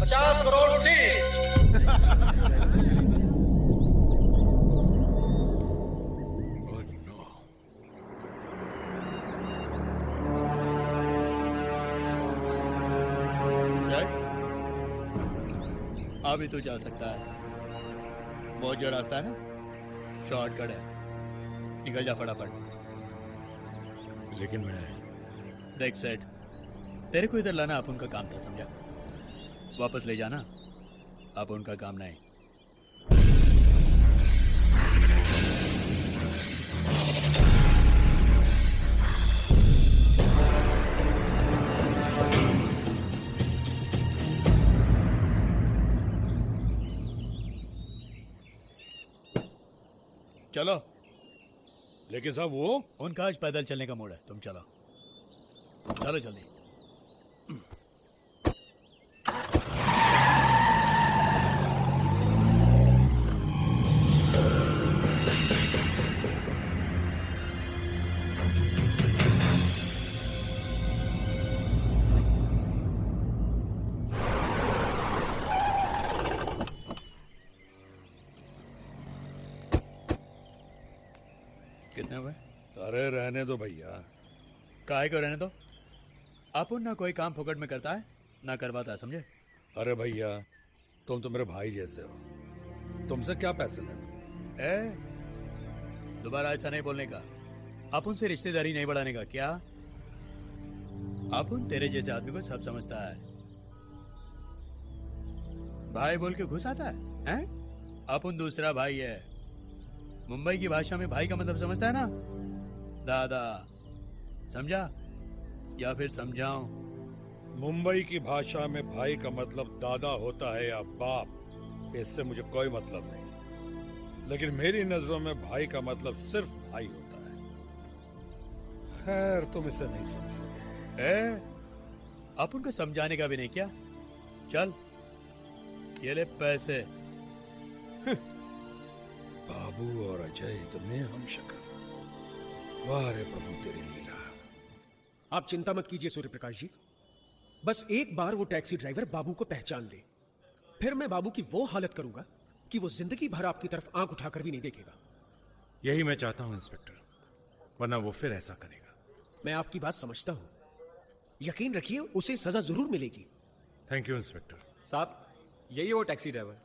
50 करोड़ 3।
सर, अभी तो जा सकता है। बहुत जो रास्ता है ना, शॉर्टकट है, निकल जा फटाफट।
लेकिन मैं
देख सेठ, तेरे को इधर लाना आप उनका काम था, समझा? वापस ले जाना आप उनका काम नहीं। चलो।
लेकिन साहब वो
उनका आज पैदल चलने का मूड है, तुम चलो चलो जल्दी। कितने हुए?
अरे रहने दो भैया।
काहे को रहने दो? अपन ना कोई काम फोकट में करता है ना करवाता है, समझे?
अरे भैया, तुम तो मेरे भाई जैसे हो, तुमसे क्या पैसे लेना?
दोबारा ऐसा नहीं बोलने का। अपन से रिश्तेदारी नहीं बढ़ाने का। क्या अपन तेरे जैसे आदमी को सब समझता है? भाई बोल के घुस आता है? अपन दूसरा भाई है। मुंबई की भाषा में भाई का मतलब समझता है ना? दादा। समझा या फिर समझाऊं?
मुंबई की भाषा में भाई का मतलब दादा होता है या बाप, इससे मुझे कोई मतलब नहीं। लेकिन मेरी नजरों में भाई का मतलब सिर्फ भाई होता है। खैर, तुम इसे नहीं समझोगे।
अपन को समझाने का भी नहीं क्या? चल ये ले पैसे।
बाबू और अजय इतने हम शक्ल। वाह रे प्रभु तेरी लीला।
आप चिंता मत कीजिए सूर्य प्रकाश जी, बस एक बार वो टैक्सी ड्राइवर बाबू को पहचान ले, फिर मैं बाबू की वो हालत करूंगा कि वो जिंदगी भर आपकी तरफ आंख उठाकर भी नहीं देखेगा।
यही मैं चाहता हूं इंस्पेक्टर, वरना वो फिर ऐसा करेगा।
मैं आपकी बात समझता हूं, यकीन रखिए उसे सजा जरूर मिलेगी।
थैंक यू इंस्पेक्टर
साहब। यही वो टैक्सी ड्राइवर।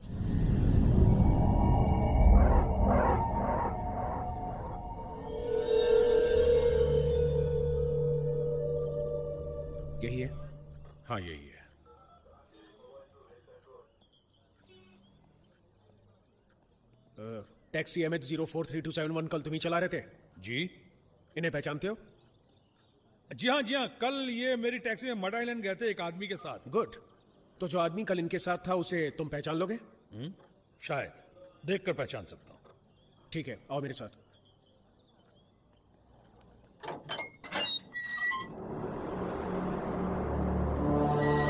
यही है?
हाँ यही है।
टैक्सी MH043271 कल तुम ही चला रहे थे?
जी।
इन्हें पहचानते हो?
जी हाँ, कल ये मेरी टैक्सी में मड आइलैंड गए थे एक आदमी के साथ।
गुड। तो जो आदमी कल इनके साथ था उसे तुम पहचान लोगे?
शायद देखकर पहचान सकता हूं।
ठीक है, आओ मेरे साथ।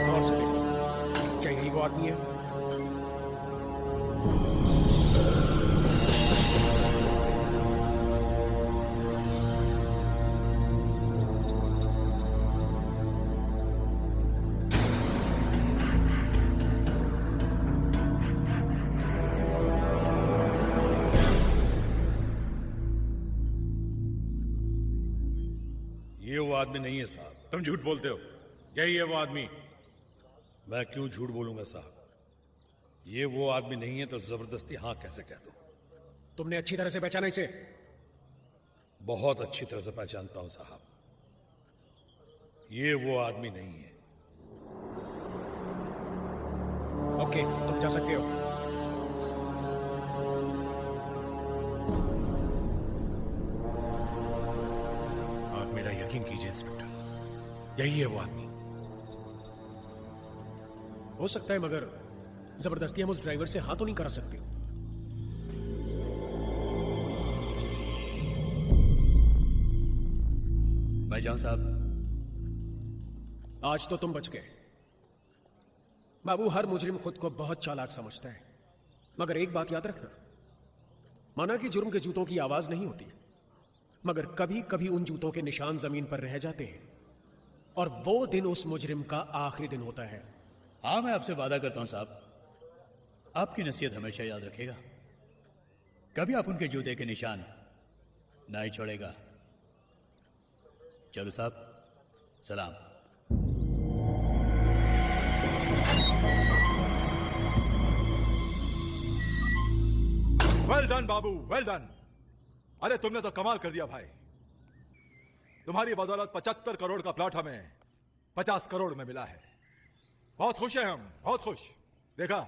और से देखो, क्या यही वो आदमी है?
ये वो आदमी नहीं है साहब।
तुम झूठ बोलते हो। यही है वो आदमी।
मैं क्यों झूठ बोलूंगा साहब? ये वो आदमी नहीं है तो जबरदस्ती हाँ कैसे कह दूं?
तुमने अच्छी तरह से पहचाना इसे?
बहुत अच्छी तरह से पहचानता हूं साहब। ये वो आदमी नहीं है।
ओके, तुम जा सकते हो।
आप मेरा यकीन कीजिए इंस्पेक्टर, यही है वो आदमी।
हो सकता है, मगर जबरदस्ती हम उस ड्राइवर से हाँ तो नहीं करा सकते।
मैं जाऊं साहब?
आज तो तुम बच गए। बाबू, हर मुजरिम खुद को बहुत चालाक समझता है, मगर एक बात याद रखना, माना कि जुर्म के जूतों की आवाज नहीं होती, मगर कभी कभी उन जूतों के निशान जमीन पर रह जाते हैं और वो दिन उस मुजरिम का आखिरी दिन होता है।
हाँ, मैं आपसे वादा करता हूं साहब, आपकी नसीहत हमेशा याद रखेगा। कभी आप उनके जूते के निशान नहीं छोड़ेगा। चलो साहब, सलाम।
वेल डन बाबू, वेल डन। अरे तुमने तो कमाल कर दिया भाई। तुम्हारी बदौलत 75 करोड़ का प्लॉट हमें 50 करोड़ में मिला है। बहुत खुश हैं हम, बहुत खुश। देखा,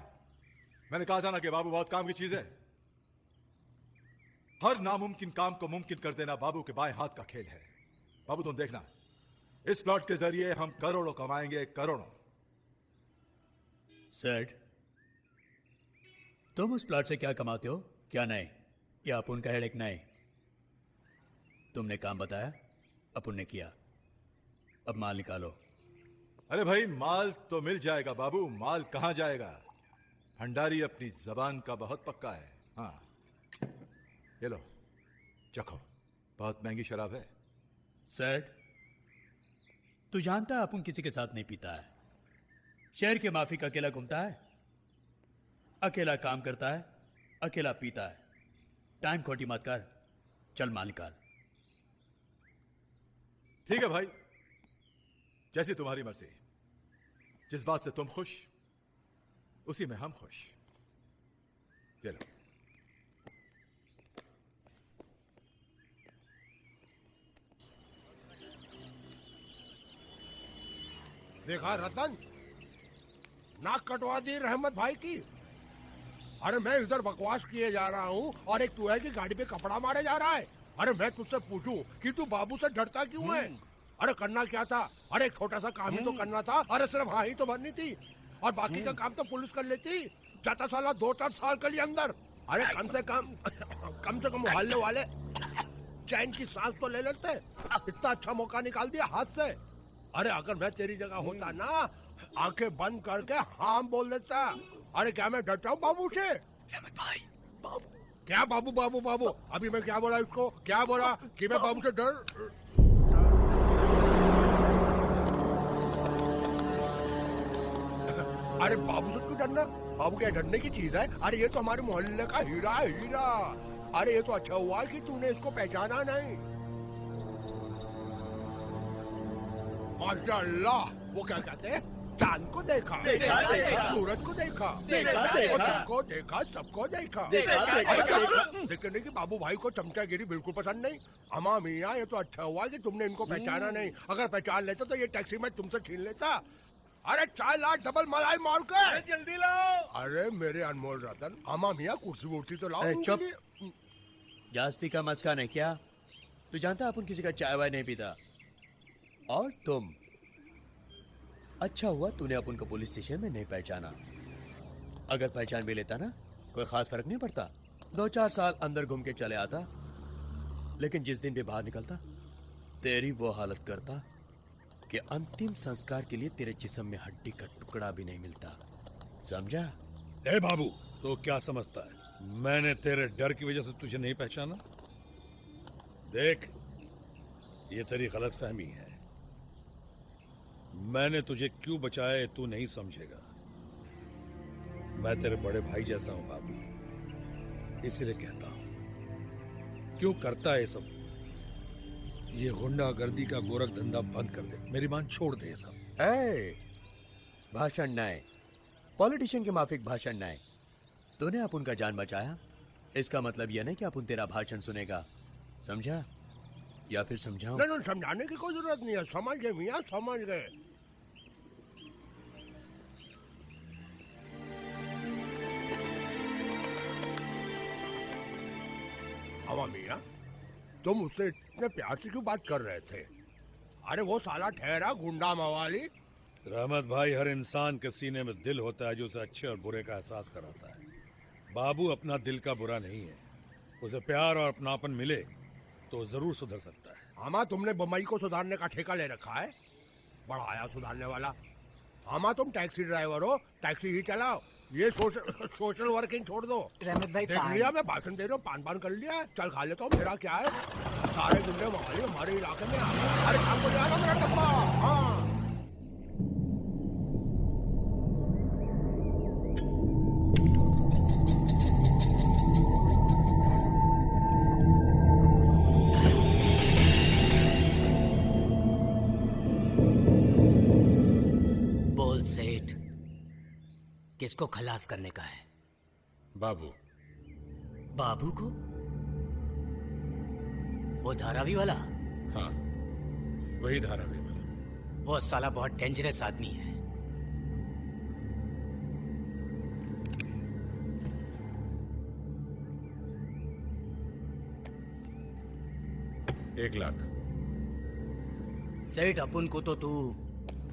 मैंने कहा था ना कि बाबू बहुत काम की चीज है। हर नामुमकिन काम को मुमकिन कर देना बाबू के बाएं हाथ का खेल है। बाबू तुम देखना, इस प्लॉट के जरिए हम करोड़ों कमाएंगे, करोड़ों।
सेठ, तुम उस प्लॉट से क्या कमाते हो? क्या नहीं? या अपुन का हेडेक नहीं? तुमने काम बताया, अपुन ने किया। अब माल निकालो।
अरे भाई, माल तो मिल जाएगा बाबू, माल कहां जाएगा? भंडारी अपनी जबान का बहुत पक्का है। हाँ, ये लो, चखो, बहुत महंगी शराब है।
सेठ, तू जानता है अपुन किसी के साथ नहीं पीता है। शहर के माफिक अकेला घूमता है, अकेला काम करता है, अकेला पीता है। टाइम खोटी मत कर, चल माल निकाल।
ठीक है भाई, जैसी तुम्हारी मर्जी। जिस बात से तुम खुश, उसी में हम खुश। चलो।
देखा रतन, नाक कटवा दी रहमत भाई की। अरे मैं इधर बकवास किए जा रहा हूँ और एक तू है कि गाड़ी पे कपड़ा मारे जा रहा है। अरे मैं तुझसे पूछूं कि तू बाबू से डरता क्यों है? अरे करना क्या था? अरे एक छोटा सा काम ही तो करना था। अरे सिर्फ हाँ ही तो भरनी थी और बाकी का काम तो पुलिस कर लेती। जाता साला 2-4 साल के लिए अंदर। अरे कम से कम मोहल्ले वाले चैन की सांस तो ले लेते। इतना अच्छा मौका निकाल दिया हाथ से। अरे अगर मैं तेरी जगह होता ना, आंखें बंद करके हाँ बोल देता। अरे क्या मैं डरता हूँ बाबू से?
रहमत भाई, बाबू
क्या बाबू बाबू बाबू? अभी मैं क्या बोला इसको? क्या बोला कि मैं बाबू से डर? अरे बाबू से क्यों डरना? बाबू क्या डरने की चीज है? अरे ये तो हमारे मोहल्ले का हीरा है, हीरा। अरे ये तो अच्छा हुआ कि तूने इसको पहचाना नहीं। माशाअल्लाह, वो क्या कहते हैं, चांद को देखा, सूरज को देखा, सबको देखा, सबको देखा। देखने की बाबू भाई को चमचागिरी बिल्कुल पसंद नहीं। अमा मियाँ, ये तो अच्छा हुआ कि तुमने इनको पहचाना नहीं। अगर पहचान लेते तो ये टैक्सी में तुमसे छीन लेता। अरे 4 लाख डबल मलाई मार के जल्दी लाओ। अरे मेरे अनमोल रतन, अमा मियाँ कुर्सी वुर्सी तो लाओ।
चुप, जास्ती का मस्का नहीं क्या? तू जानता अपन किसी का चाय वाय नहीं पीता। और तुम, अच्छा हुआ तूने अपन को पुलिस स्टेशन में नहीं पहचाना। अगर पहचान भी लेता ना, कोई खास फर्क नहीं पड़ता। 2-4 साल अंदर घूम के चले आता, लेकिन जिस दिन भी बाहर निकलता, तेरी वो हालत करता कि अंतिम संस्कार के लिए तेरे जिस्म में हड्डी का टुकड़ा भी नहीं मिलता। समझा?
ए बाबू, तो क्या समझता है मैंने तेरे डर की वजह से तुझे नहीं पहचाना? देख, ये तेरी गलत फहमी है। मैंने तुझे क्यों बचाया है तू नहीं समझेगा। मैं तेरे बड़े भाई जैसा हूं बाबू, इसलिए कहता हूं, क्यों करता है सब? ये गुंडागर्दी का गोरख धंधा बंद कर दे। मेरी मान छोड़ दे ये सब।
भाषण नहीं, पॉलिटिशियन के माफिक भाषण नहीं। तूने अपन का जान बचाया, इसका मतलब यह नहीं कि अपन तेरा भाषण सुनेगा। समझा? या फिर समझाऊं?
नहीं, समझाने की कोई जरूरत नहीं है। समझ गए मियाँ, समझ गए। अवा मियाँ, तुम उससे इतने प्यार से क्यों बात कर रहे थे? अरे वो साला ठहरा गुंडा मवाली।
रहमत भाई, हर इंसान के सीने में दिल होता है जो उसे अच्छे और बुरे का एहसास कराता है। बाबू अपना दिल का बुरा नहीं है। उसे प्यार और अपनापन मिले तो जरूर सुधर सकता है।
आमा, तुमने बम्बई को सुधारने का ठेका ले रखा है। बड़ा आया सुधारने वाला। आमा, तुम टैक्सी ड्राइवर हो, टैक्सी ही चलाओ। ये सोशल वर्किंग छोड़ दो।
रहमत भाई,
देख लिया मैं भाषण दे रहा हूँ, पान कर लिया। चल खा लेता हूँ। मेरा क्या है, सारे गुंडे हमारे इलाके में आ गए। अरे शाम को जा रहा मेरा डब्बा। हाँ
किसको खलास करने का है?
बाबू।
बाबू को? वो धारावी वाला?
हाँ, वही धारावी वाला।
वो साला बहुत डेंजरस आदमी है।
एक लाख।
सेठ अपन को तो तू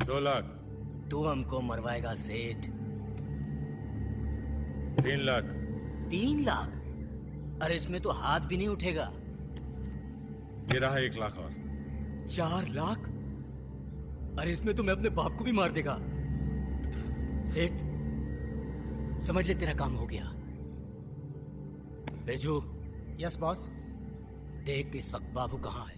2 लाख।
तू हमको मरवाएगा सेठ।
3 लाख।
3 लाख? अरे इसमें तो हाथ भी नहीं उठेगा।
ये रहा 1 लाख और।
4 लाख? अरे इसमें तो मैं अपने बाप को भी मार देगा। सेठ समझ ले तेरा काम हो गया। बेजू।
Yes boss.
देख इस वक्त बाबू कहाँ है।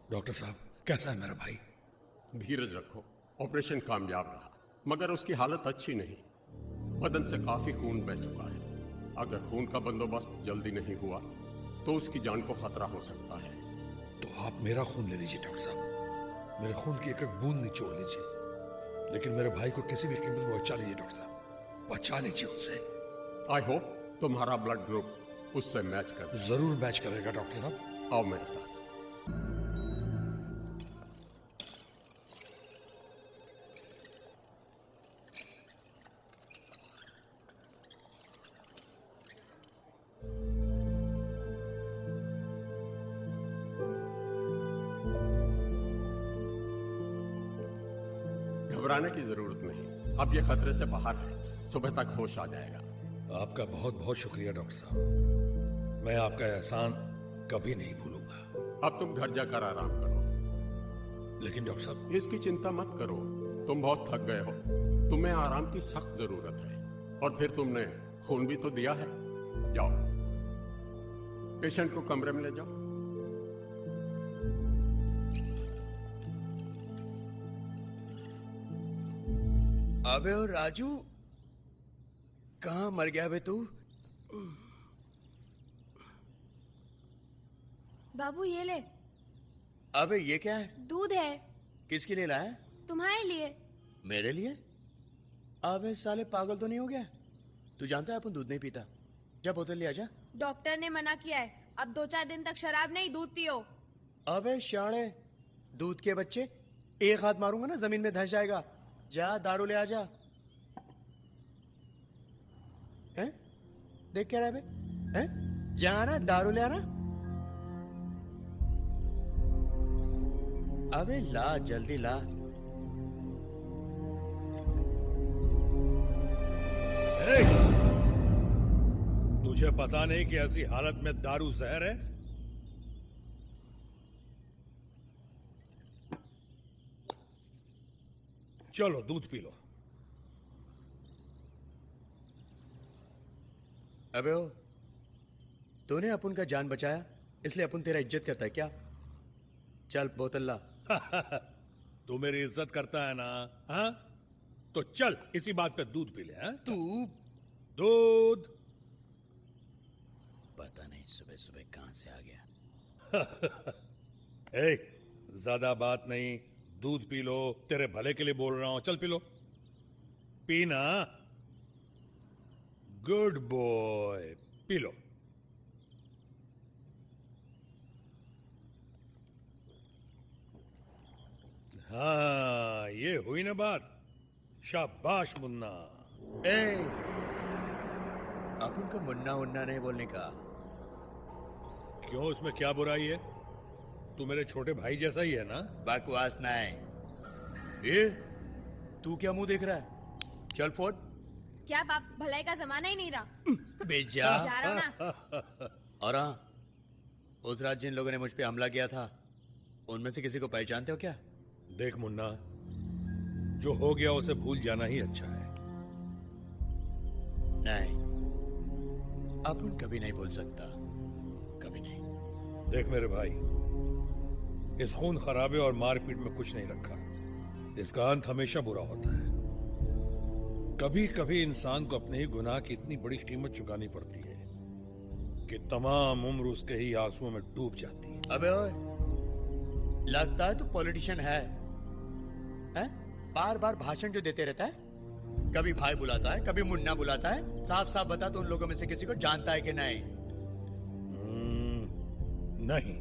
डॉक्टर साहब, कैसा है मेरा भाई?
धीरज रखो। ऑपरेशन कामयाब रहा, मगर उसकी हालत अच्छी नहीं। बदन से काफी खून बह चुका है। अगर खून का बंदोबस्त जल्दी नहीं हुआ तो उसकी जान को खतरा हो सकता है।
तो आप मेरा खून ले लीजिए डॉक्टर साहब। मेरे खून की एक एक बूंद निचोड़ लीजिए, लेकिन मेरे भाई को किसी भी कीमत में बचा लीजिए डॉक्टर साहब। बचा लीजिए उसे।
आई होप तुम्हारा ब्लड ग्रुप उससे मैच कर।
जरूर मैच करेगा डॉक्टर साहब।
आओ मेरे साथ। घबराने की जरूरत नहीं, अब ये खतरे से बाहर है। सुबह तक होश आ जाएगा।
आपका बहुत बहुत शुक्रिया डॉक्टर साहब। मैं आपका एहसान कभी नहीं भूलूंगा।
अब तुम घर जाकर आराम करो।
लेकिन डॉक्टर साहब,
इसकी चिंता मत करो। तुम बहुत थक गए हो, तुम्हें आराम की सख्त जरूरत है। और फिर तुमने खून भी तो दिया है। जाओ, पेशेंट को कमरे में ले जाओ।
अबे ओ राजू, कहाँ मर गया बे तू?
बाबू ये ले।
अबे ये क्या है?
दूध है।
किसके लिए लाया?
तुम्हारे लिए।
मेरे लिए? अबे साले पागल तो नहीं हो गया? तू जानता है अपन दूध नहीं पीता। जा बोतल ले आजा।
डॉक्टर ने मना किया है, अब 2-4 दिन तक शराब नहीं दूध पियो।
अबे शाणे, दूध के बच्चे, एक हाथ मारूंगा ना जमीन में धंस जाएगा। जा दारू ले आजा। हैं? देख क्या रहा है बे? हैं? जा ना दारू ले आना। अबे ला, जल्दी ला।
तुझे पता नहीं कि ऐसी हालत में दारू जहर है? चलो दूध पी लो।
अबे ओ, तूने अपन का जान बचाया इसलिए अपन तेरा इज्जत करता है क्या? चल बोतल ला।
तू मेरी इज्जत करता है ना? हाँ, तो चल इसी बात पे दूध पी ले। हाँ?
तू
दूध।
पता नहीं सुबह सुबह कहां से आ गया।
ए, ज्यादा बात नहीं, दूध पी लो। तेरे भले के लिए बोल रहा हूं। चल पी लो। पीना। Good boy, P low. हाँ, ये हुई ना बात। शाबाश मुन्ना।
ए, अपन को मुन्ना उन्ना नहीं बोलने का।
क्यों, इसमें क्या बुराई है? तू मेरे छोटे भाई जैसा ही है ना?
बकवास नहीं। ये तू क्या मुंह देख रहा है? चल फोड़,
क्या बाप, भलाई का जमाना ही नहीं रहा।
बेजा।
जा रहा हूं ना।
और हाँ, उस रात जिन लोगों ने मुझ पे हमला किया था, उनमें से किसी को पहचानते हो क्या?
देख मुन्ना, जो हो गया उसे भूल जाना ही अच्छा है।
नहीं, अपन कभी नहीं भूल सकता, कभी नहीं।
देख मेरे भाई, इस खून खराबे और मारपीट में कुछ नहीं रखा। इसका अंत हमेशा बुरा होता है। कभी कभी इंसान को अपने ही गुनाह की इतनी बड़ी कीमत चुकानी पड़ती है कि तमाम उम्र उसके ही आंसुओं में डूब जाती है।
अबे ओए, लगता है तू पॉलिटिशियन है? बार बार भाषण जो देते रहता है, कभी भाई बुलाता है, कभी मुन्ना बुलाता है। साफ साफ बता, तो उन लोगों में से किसी को जानता है कि नहीं?
नहीं।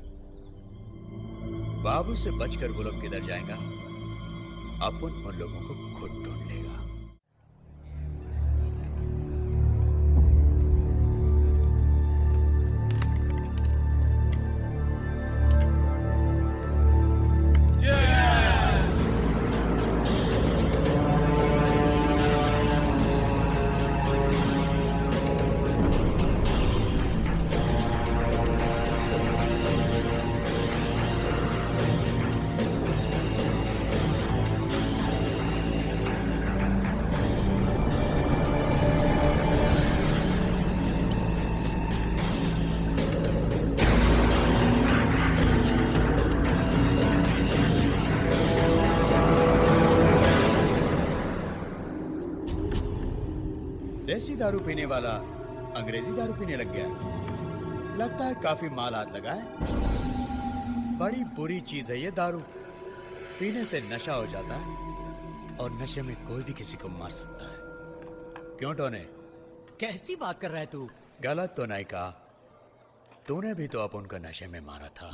बाबू से बचकर वो लोग किधर जाएगा? अपन उन लोगों को खुद ढूंढ लेगा। देसी दारू पीने वाला अंग्रेजी दारू पीने लग गया। लगता है काफी माल हाथ लगा है। बड़ी बुरी चीज है ये दारू। पीने से नशा हो जाता है और नशे में कोई भी किसी को मार सकता है। क्यों टोने?
कैसी बात कर रहा है तू?
गलत तो नहीं कहा। तूने भी तो अपन को नशे में मारा था।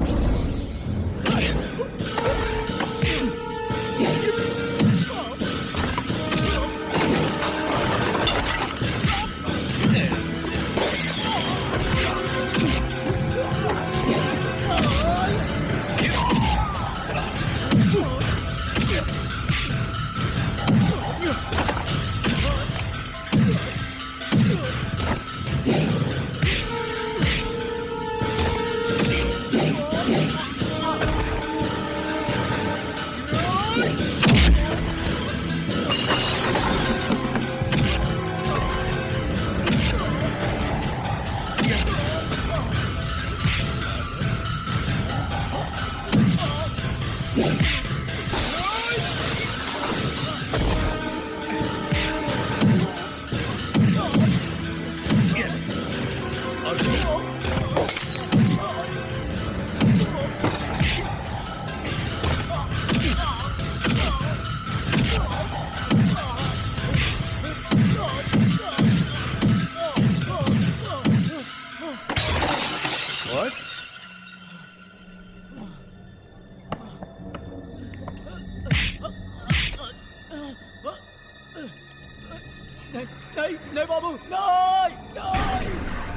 नहीं नहीं बाबू, नहीं नहीं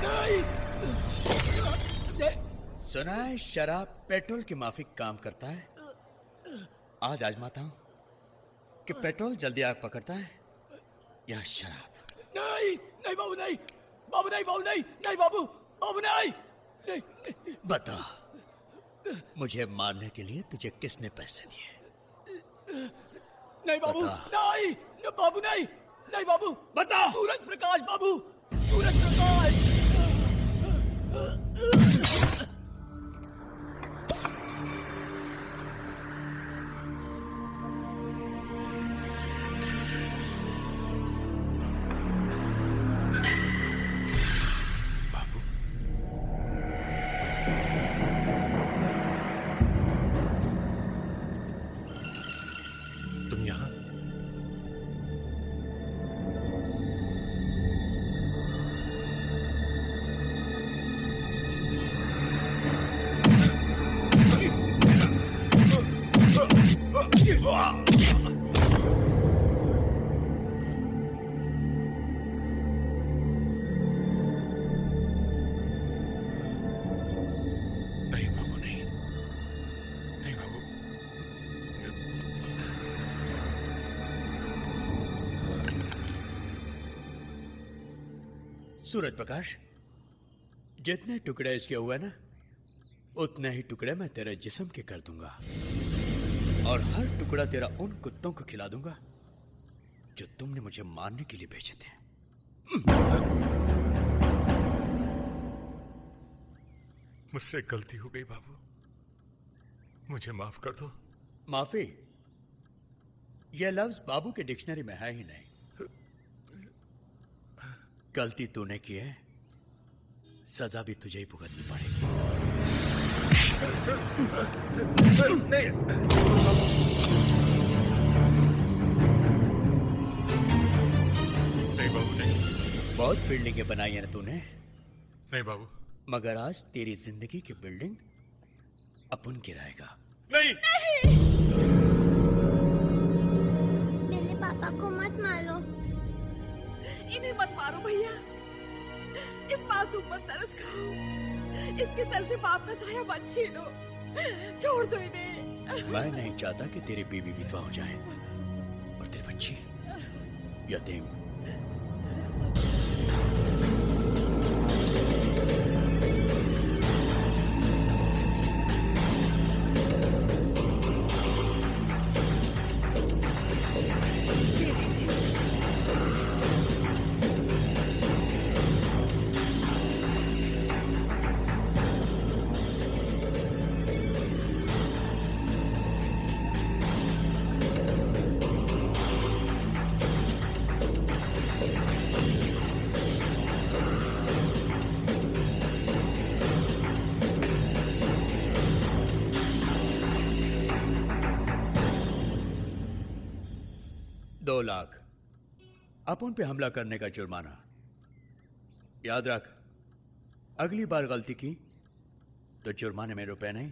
नहीं।
सुना है शराब पेट्रोल की माफिक काम करता है। आज आजमाता हूं कि पेट्रोल जल्दी आग पकड़ता है या शराब।
नहीं नहीं बाबू, नहीं बाबू, नहीं बाबू, नहीं नहीं बाबू, बाबू नहीं, नहीं, नहीं।
बता, मुझे मारने के लिए तुझे किसने पैसे दिए?
नहीं बाबू, नहीं बाबू, नहीं नहीं बाबू,
बता।
सूरज प्रकाश बाबू, सूरज प्रकाश।
तुम यहां?
सूरज प्रकाश, जितने टुकड़े इसके हुए ना, उतने ही टुकड़े मैं तेरे जिस्म के कर दूंगा, और हर टुकड़ा तेरा उन कुत्तों को खिला दूंगा जो तुमने मुझे मारने के लिए भेजे थे।
मुझसे गलती हो गई बाबू, मुझे माफ कर दो।
माफी? यह लफ्ज बाबू के डिक्शनरी में है ही नहीं। गलती तूने की है, सजा भी तुझे ही भुगतनी पड़ेगी।
नहीं बाबू, नहीं।
बहुत बिल्डिंगें बनाई है ना तूने?
नहीं बाबू।
मगर आज तेरी जिंदगी की बिल्डिंग अपन गिराएगा।
नहीं,
मेरे पापा को मत मारो।
इन्हें मत मारो भैया, इस मासूम पर तरस खाओ, इसके सर से पाप का साया मत छीनो, छोड़ दो इन्हें।
मैं नहीं चाहता कि तेरी बीवी विधवा हो जाए और तेरी बच्ची यतीम। $2 लाख अपन पे हमला करने का जुर्माना। याद रख, अगली बार गलती की तो जुर्माने में रुपए नहीं,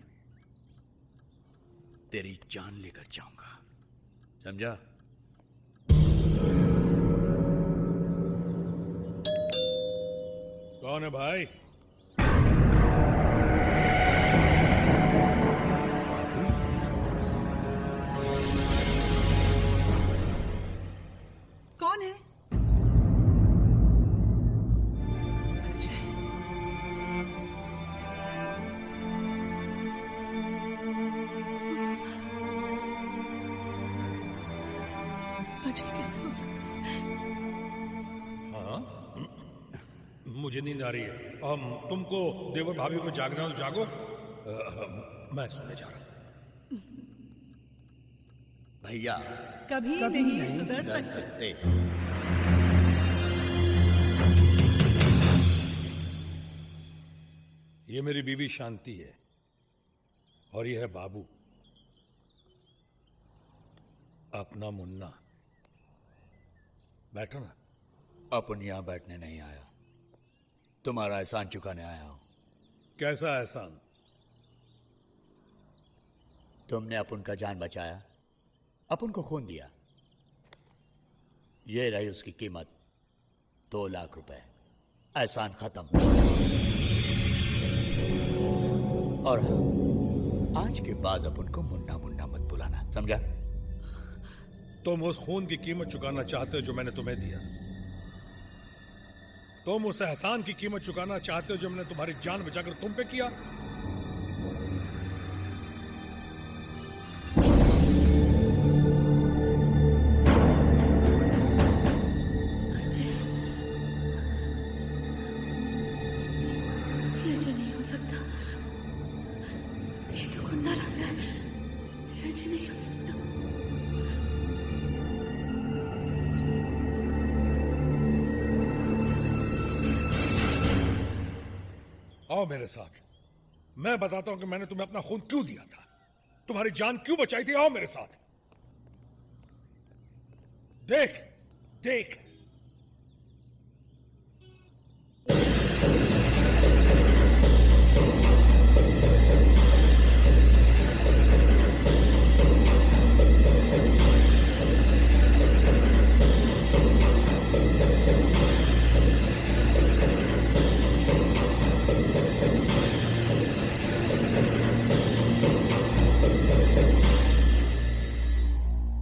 तेरी जान लेकर जाऊंगा, समझा?
कौन है भाई?
कौन है? अजय। अजय कैसे हो सकता है?
हाँ, मुझे नींद आ रही है। तुमको देवर भाभी को जागना हो तो जागो, मैं सोने जा रहा हूं।
भैया
कभी नहीं सुधर सकते।
ये मेरी बीवी शांति है और ये है बाबू, अपना मुन्ना। बैठो ना।
अपन यहां बैठने नहीं आया, तुम्हारा एहसान चुकाने आया हूं।
कैसा एहसान?
तुमने अपन का जान बचाया, अपन को खून दिया, ये रही उसकी कीमत, 2 लाख रुपए। एहसान खत्म। और हाँ, आज के बाद अपन को मुन्ना मुन्ना मत बुलाना, समझा?
तुम उस खून की कीमत चुकाना चाहते हो जो मैंने तुम्हें दिया। तुम उस एहसान की कीमत चुकाना चाहते हो जो मैंने तुम्हारी जान बचाकर तुम पे किया।
ये नहीं हो सकता, ये तो गुंडा लग रहा है, ये नहीं हो सकता।
आओ मेरे साथ, मैं बताता हूं कि मैंने तुम्हें अपना खून क्यों दिया था, तुम्हारी जान क्यों बचाई थी। आओ मेरे साथ। देख देख,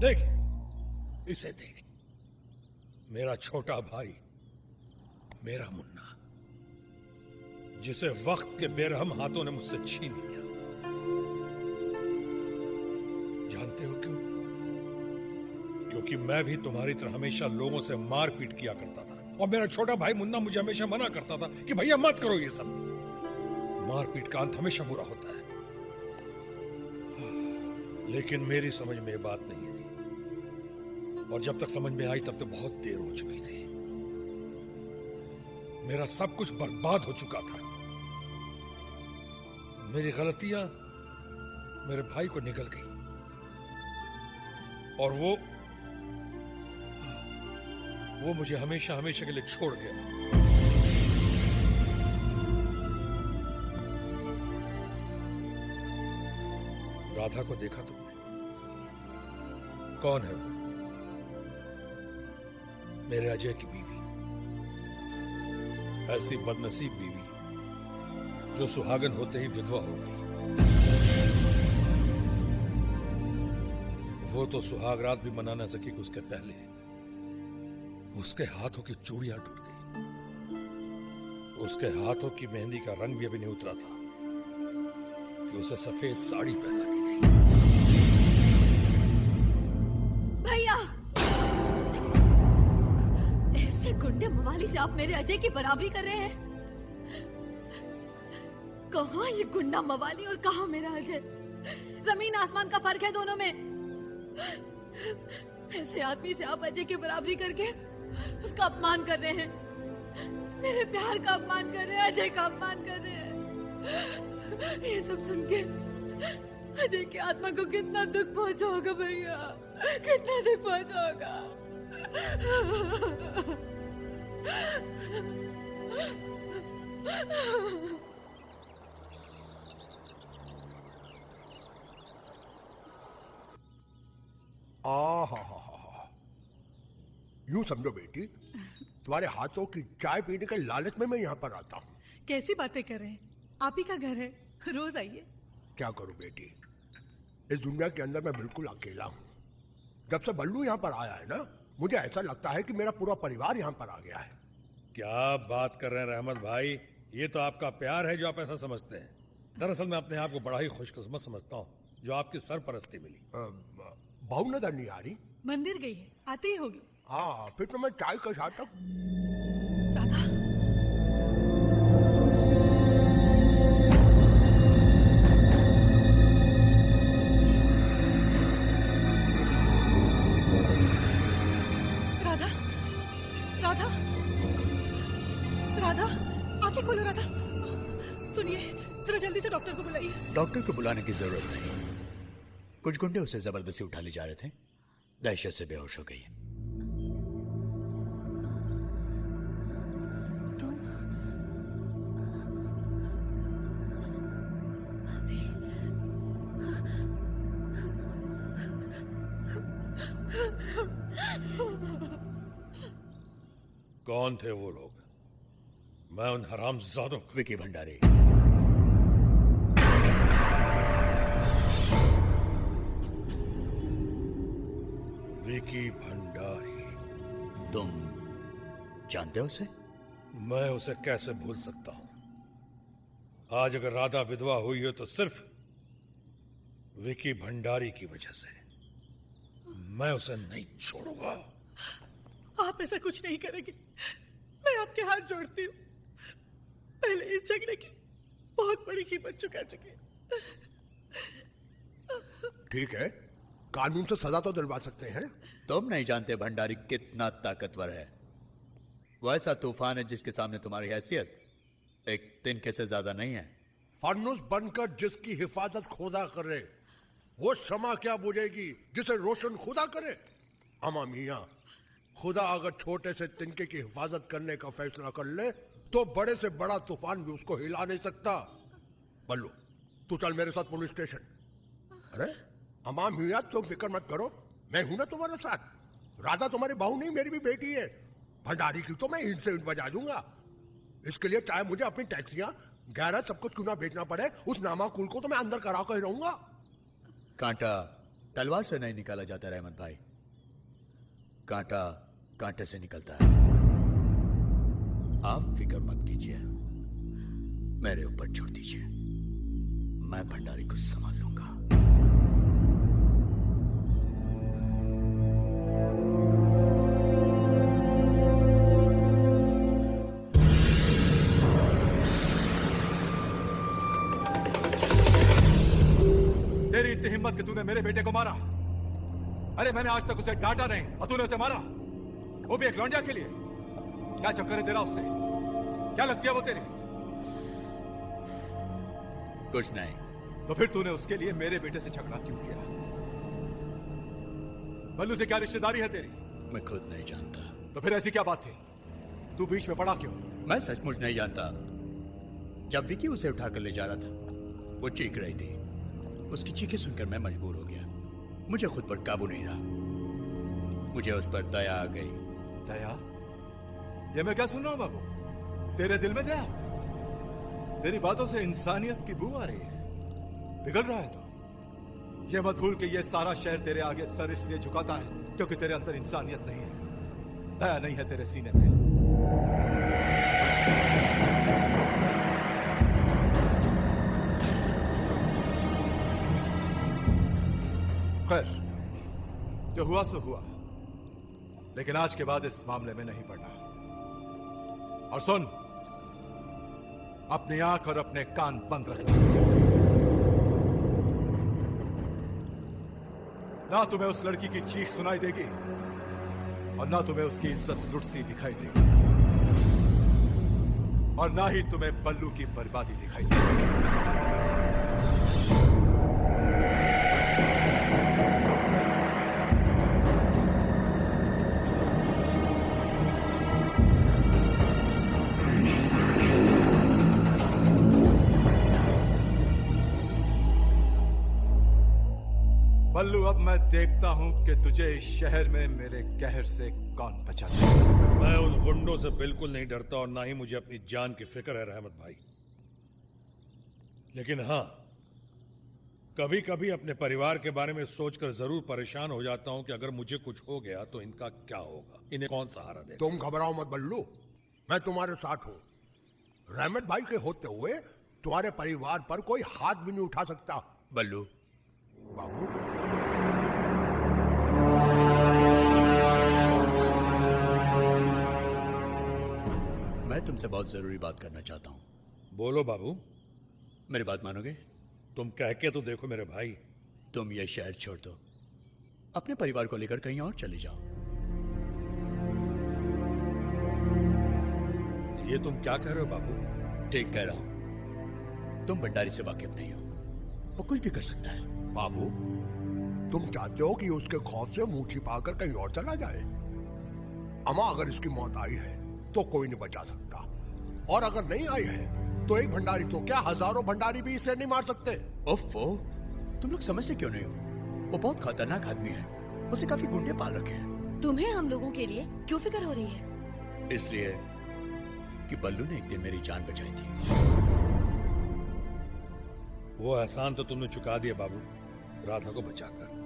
देख, इसे देख, मेरा छोटा भाई, मेरा मुन्ना। जिसे वक्त के बेरहम हाथों ने मुझसे छीन लिया। जानते हो क्यों? क्योंकि मैं भी तुम्हारी तरह हमेशा लोगों से मारपीट किया करता था, और मेरा छोटा भाई मुन्ना मुझे हमेशा मना करता था कि भैया मत करो ये सब, मारपीट का अंत हमेशा बुरा होता है। लेकिन मेरी समझ में ये बात नहीं आई, और जब तक समझ में आई तब तक बहुत देर हो चुकी थी। मेरा सब कुछ बर्बाद हो चुका था। मेरी गलतियां मेरे भाई को निकल गई, और वो मुझे हमेशा हमेशा के लिए छोड़ गया। राधा को देखा तुमने? कौन है वो? मेरे अजय की बीवी। ऐसी बदनसीब बीवी जो सुहागन होते ही विधवा हो गई। वो तो सुहागरात भी मना ना सकी कि उसके पहले उसके हाथों की चूड़ियां टूट गई। उसके हाथों की मेहंदी का रंग भी अभी नहीं उतरा था कि उसे सफेद साड़ी पहना दी गई।
भैया, ऐसे गुंडे मवाली से आप मेरे अजय की बराबरी कर रहे हैं? कहाँ ये गुंडा मवाली और कहाँ मेरा अजय? जमीन आसमान का फर्क है दोनों में। ऐसे आदमी से आप अजय की बराबरी करके उसका अपमान कर रहे हैं, मेरे प्यार का अपमान कर रहे हैं, अजय का अपमान कर रहे हैं। ये सब सुन के अजय की आत्मा को कितना दुख पहुंचा होगा भैया, कितना दुख पहुंचा होगा।
यूं समझो बेटी, तुम्हारे हाथों की चाय पीने के लालच में मैं यहाँ पर आता हूँ।
कैसी बातें कर रहे हैं? आप ही का घर है, रोज आइए।
क्या करूं बेटी, इस दुनिया के अंदर मैं बिल्कुल अकेला हूँ। जब से बल्लू यहाँ पर आया है ना, मुझे ऐसा लगता है कि मेरा पूरा परिवार यहाँ पर आ गया है।
क्या बात कर रहे हैं रहमत भाई, ये तो आपका प्यार है जो आप ऐसा समझते हैं। दरअसल मैं अपने आप को बड़ा ही खुशकिस्मत समझता हूँ जो आपकी सरपरस्ती मिली।
बहू नजर नहीं आ रही?
मंदिर गई है, आती ही होगी।
हाँ, फिर तो मैं चाय के साथ
राधा, राधा, राधा, राधा, आंखें खोलो राधा। सुनिए, जरा जल्दी से डॉक्टर को बुलाइए।
डॉक्टर को बुलाने की जरूरत नहीं। कुछ गुंडे उसे जबरदस्ती उठा ले जा रहे थे, दहशत से बेहोश हो गई।
कौन थे वो लोग? मैं उन हरामजादों
विकी भंडारी।
विकी भंडारी।
तुम जानते हो उसे?
मैं उसे कैसे भूल सकता हूं? आज अगर राधा विधवा हुई है तो सिर्फ विकी भंडारी की वजह से। मैं उसे नहीं छोड़ूंगा।
आप ऐसा कुछ नहीं करेंगे, मैं आपके हाथ जोड़ती हूँ। पहले इस झगड़े की बहुत बड़ी कीमत चुका चुकी है।
ठीक है, कानून से सजा तो दिलवा सकते हैं।
तुम नहीं जानते भंडारी कितना ताकतवर है। वो ऐसा तूफान है जिसके सामने तुम्हारी हैसियत एक तिनके से ज्यादा नहीं है।
फर्नुस बनकर जिसकी हिफाजत खुदा करे, वो शमा क्या बुझेगी जिसे रोशन खुदा करे। अमा मियां, खुदा अगर छोटे से तिनके की हिफाजत करने का फैसला कर ले तो बड़े से बड़ा तूफान भी उसको हिला नहीं सकता। बल्लू, तू चल मेरे साथ पुलिस स्टेशन। अरे अमा मियां, तुम फिक्र मत करो, मैं हूं ना तुम्हारे साथ। राधा तुम्हारी बहू नहीं, मेरी भी बेटी है। भंडारी की तो मैं ईंट से ईंट बजा दूंगा। इसके लिए चाहे मुझे अपनी टैक्सियां गैराज सब कुछ क्यों ना भेजना पड़े, उस नामाकुल को तो मैं अंदर करा कर ही रहूंगा।
कांटा तलवार से नहीं निकाला जाता रहमत भाई, कांटा कांटे से निकलता है। आप फिक्र मत कीजिए, मेरे ऊपर छोड़ दीजिए, मैं भंडारी को संभाल लूंगा।
तेरी इतनी हिम्मत कि तूने मेरे बेटे को मारा? अरे मैंने आज तक उसे डांटा नहीं और तूने उसे मारा, वो भी एक लौंडिया के लिए। क्या चक्कर है तेरा उससे? क्या लगती है वो तेरी?
कुछ नहीं।
तो फिर तूने उसके लिए मेरे बेटे से झगड़ा क्यों किया? बल्लू से क्या रिश्तेदारी है तेरी?
मैं खुद नहीं जानता।
तो फिर ऐसी क्या बात थी? तू बीच में पड़ा क्यों?
मैं सचमुच नहीं जानता। जब विकी उसे उठाकर ले जा रहा था, वो चीख रही थी। उसकी चीखें सुनकर मैं मजबूर हो गया। मुझे खुद पर काबू नहीं रहा। मुझे उस पर दया आ गई।
दया? ये मैं क्या सुन रहा हूं बाबू? तेरे दिल में दया? तेरी बातों से इंसानियत की बू आ रही है। पिघल रहा है तो ये मत भूल कि ये सारा शहर तेरे आगे सर इसलिए झुकाता है क्योंकि तेरे अंदर इंसानियत नहीं है, दया नहीं है तेरे सीने में। खैर, जो हुआ सो हुआ, लेकिन आज के बाद इस मामले में नहीं पड़ना। और सुन, अपनी आंख और अपने कान बंद रखना। ना तुम्हें उस लड़की की चीख सुनाई देगी और ना तुम्हें उसकी इज्जत लुटती दिखाई देगी, और ना ही तुम्हें बल्लू की बर्बादी दिखाई देगी। बल्लू, अब मैं देखता हूं कि तुझे इस शहर में मेरे कहर से कौन बचाता है।
मैं उन गुंडों से बिल्कुल नहीं डरता और ना ही मुझे अपनी जान की फिक्र है रहमत भाई। लेकिन हां, कभी कभी अपने परिवार के बारे में सोचकर जरूर परेशान हो जाता हूं कि अगर मुझे कुछ हो गया तो इनका क्या होगा, इन्हें कौन सहारा देगा।
तुम घबराओ मत बल्लू, मैं तुम्हारे साथ हूं। रहमत भाई के होते हुए तुम्हारे परिवार पर कोई हाथ भी नहीं उठा सकता।
बल्लू
बाबू,
मैं तुमसे बहुत जरूरी बात करना चाहता हूं।
बोलो बाबू।
मेरी बात मानोगे?
तुम कह के तो देखो मेरे भाई।
तुम ये शहर छोड़ दो, अपने परिवार को लेकर कहीं और चले जाओ।
ये तुम क्या कह रहे हो बाबू?
ठीक कह रहा हूं। तुम भंडारी से वाकिफ नहीं हो, वो कुछ भी कर सकता है।
बाबू, तुम चाहते हो कि उसके खौफ से मुंह छिपाकर कहीं और चला जाए? अमा, अगर इसकी मौत आई है तो कोई नहीं बचा सकता, और अगर नहीं आई है तो एक भंडारी तो क्या, हजारों भंडारी भी इसे नहीं मार सकते।
ओफो, तुम लोग समझते क्यों नहीं हो? वो बहुत खतरनाक आदमी है, उसने काफी गुंडे पाल रखे हैं।
तुम्हें हम लोगों के लिए क्यों फिक्र हो रही है?
इसलिए कि बल्लू ने एक दिन मेरी जान बचाई थी।
वो एहसान तो तुमने चुका दिया बाबू, राधा को बचाकर।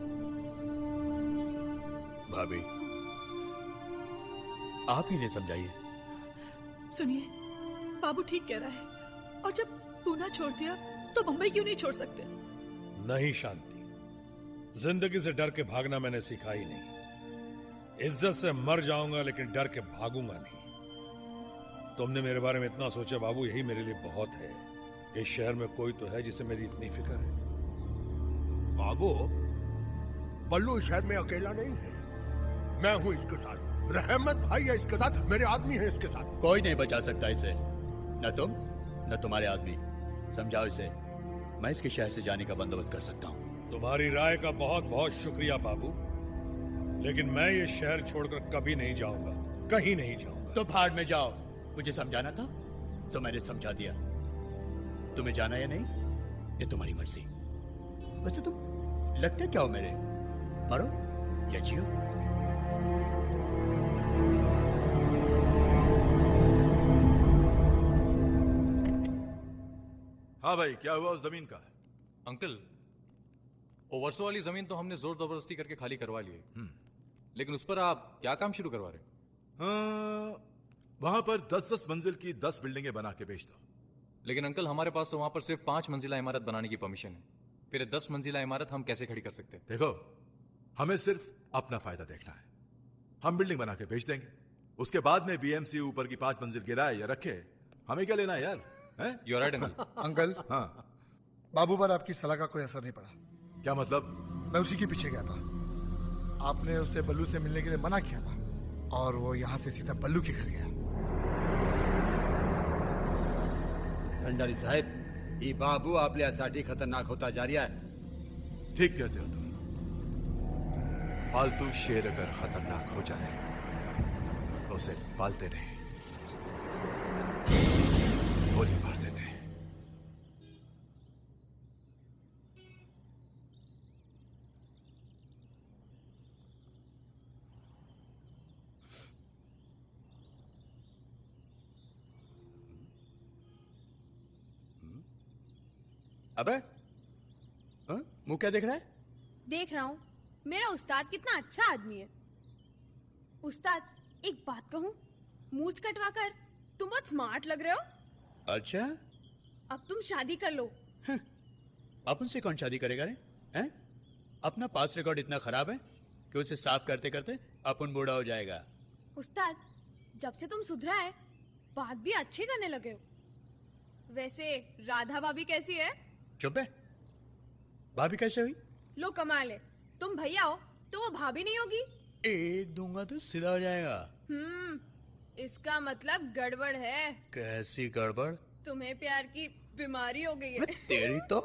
भाभी, आप ही ने समझाइए।
सुनिए, बाबू ठीक कह रहा है, और जब पूना छोड़ दिया तो मुंबई क्यों नहीं छोड़ सकते?
नहीं शांति, जिंदगी से डर के भागना मैंने सीखा ही नहीं। इज्जत से मर जाऊंगा लेकिन डर के भागूंगा नहीं। तुमने मेरे बारे में इतना सोचा बाबू, यही मेरे लिए बहुत है। इस शहर में कोई तो है जिसे मेरी इतनी फिक्र है।
बाबू, बल्लू इस शहर में अकेला नहीं है, मैं हूं इसके साथ। रहमत भाई है इसके साथ, मेरे आदमी है इसके साथ।
कोई नहीं बचा सकता इसे, न तुम न तुम्हारे आदमी। समझाओ इसे, मैं इसके शहर से जाने का बंदोबस्त कर सकता हूँ।
तुम्हारी राय का बहुत बहुत शुक्रिया बाबू, लेकिन मैं ये शहर छोड़कर कभी नहीं जाऊंगा, कहीं नहीं जाऊंगा।
तो भाड़ में जाओ। मुझे समझाना था तो मैंने समझा दिया। तुम्हें जाना या नहीं ये तुम्हारी मर्जी। वैसे तुम लगते क्या हो मेरे? मरो या जियो?
हाँ भाई, क्या हुआ उस जमीन का?
अंकल, ओवरसो वाली जमीन तो हमने जोर जबरदस्ती करके खाली करवा ली है, लेकिन उस पर आप क्या काम शुरू करवा रहे?
वहां पर 10-10 मंजिल की 10 बिल्डिंगें बना के बेच दो।
लेकिन अंकल हमारे पास तो वहां पर सिर्फ 5 मंजिला इमारत बनाने की परमिशन है। फिर 10 मंजिला इमारत हम कैसे खड़ी कर सकते हैं?
देखो, हमें सिर्फ अपना फायदा देखना है। हम बिल्डिंग बना के बेच देंगे, उसके बाद में बीएमसी ऊपर की 5 मंजिल गिराए या रखे, हमें क्या लेना है यार?
You are right uncle.
Uncle,
हाँ,
बाबू पर आपकी सलाह का कोई असर नहीं पड़ा।
क्या मतलब?
मैं उसी के पीछे गया था। आपने उससे बल्लू से मिलने के लिए मना किया था और वो यहाँ से सीधा बल्लू के घर गया।
भंडारी साहेब, ये बाबू आपल्यासाठी खतरनाक होता जा रहा है।
ठीक कहते हो तुम। पालतू शेर अगर खतरनाक हो जाए तो उसे पालते नहीं, गोली मार देते।
अबे मुंह क्या देख रहा है?
देख रहा हूँ मेरा उस्ताद कितना अच्छा आदमी है। उस्ताद, एक बात कहूँ, मूंछ कटवाकर तुम बहुत स्मार्ट लग रहे हो।
अच्छा,
अब तुम शादी कर लो।
अपन से कौन शादी करेगा रे? हैं? अपना पास रिकॉर्ड इतना खराब है कि उसे साफ करते करते अपन बूढ़ा हो जाएगा।
उस्ताद, जब से तुम सुधरा है बात भी अच्छे करने लगे हो। वैसे राधा भाभी कैसी है?
चुप है। भाभी कैसे हुई?
लो कमाल है, तुम भैया हो तो वो भाभी नहीं होगी।
एक दूंगा तो सीधा हो जाएगा।
इसका मतलब गड़बड़ है।
कैसी गड़बड़?
तुम्हें प्यार की बीमारी हो गई है।
तेरी तो।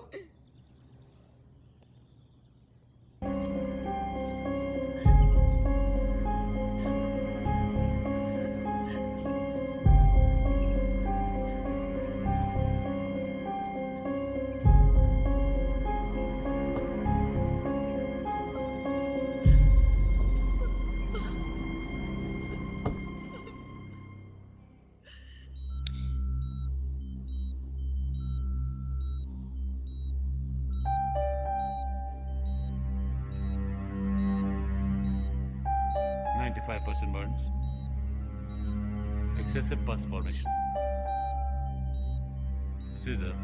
burns. Excessive pus formation. Scissor.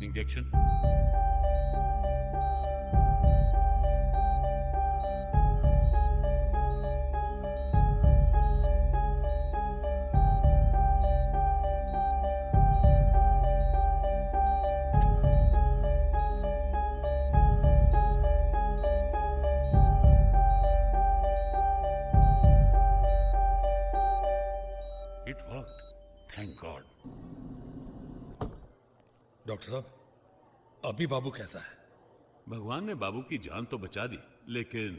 Injection. It worked. Thank God.
Doctor साहब, अभी बाबू कैसा है?
भगवान ने बाबू की जान तो बचा दी, लेकिन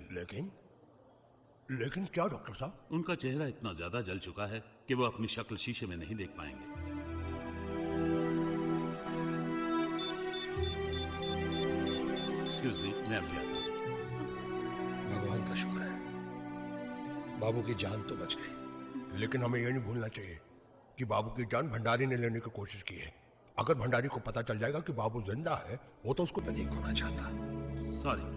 लेकिन क्या डॉक्टर साहब?
उनका चेहरा इतना ज्यादा जल चुका है कि वो अपनी शक्ल शीशे में नहीं देख पाएंगे। एक्सक्यूज मी, मैं अभी आता हूं।
भगवान का शुक्र है, बाबू की जान तो बच गई।
लेकिन हमें यह नहीं भूलना चाहिए कि बाबू की जान भंडारी ने लेने की कोशिश की है। अगर भंडारी को पता चल जाएगा कि बाबू जिंदा है, वो तो उसको
नहीं खोना चाहता।
सॉरी।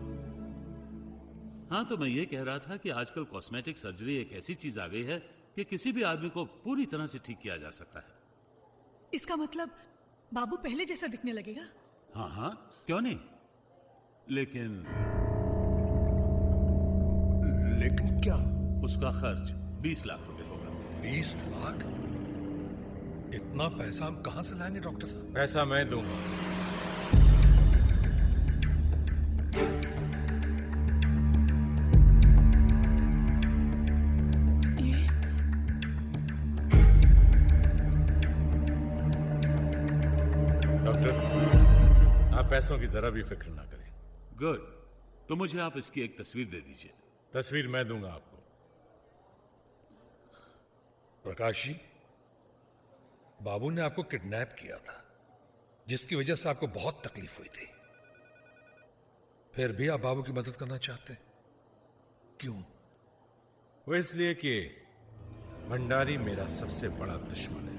हाँ, तो मैं ये कह रहा था कि आजकल कॉस्मेटिक सर्जरी एक ऐसी चीज आ गई है कि किसी भी आदमी को पूरी तरह से ठीक किया जा सकता है।
इसका मतलब बाबू पहले जैसा दिखने लगेगा?
हाँ हाँ, क्यों नहीं। लेकिन
क्या?
उसका खर्च 20 लाख रुपए होगा।
20 लाख? इतना पैसा हम कहां से लाएंगे डॉक्टर साहब?
पैसा मैं दूंगा। डॉक्टर, आप पैसों की जरा भी फिक्र ना करें।
गुड। तो मुझे आप इसकी एक तस्वीर दे दीजिए।
तस्वीर मैं दूंगा आपको।
प्रकाश जी, बाबू ने आपको किडनैप किया था, जिसकी वजह से आपको बहुत तकलीफ हुई थी। फिर भी आप बाबू की मदद करना चाहते हैं, क्यों?
वो इसलिए कि भंडारी मेरा सबसे बड़ा दुश्मन है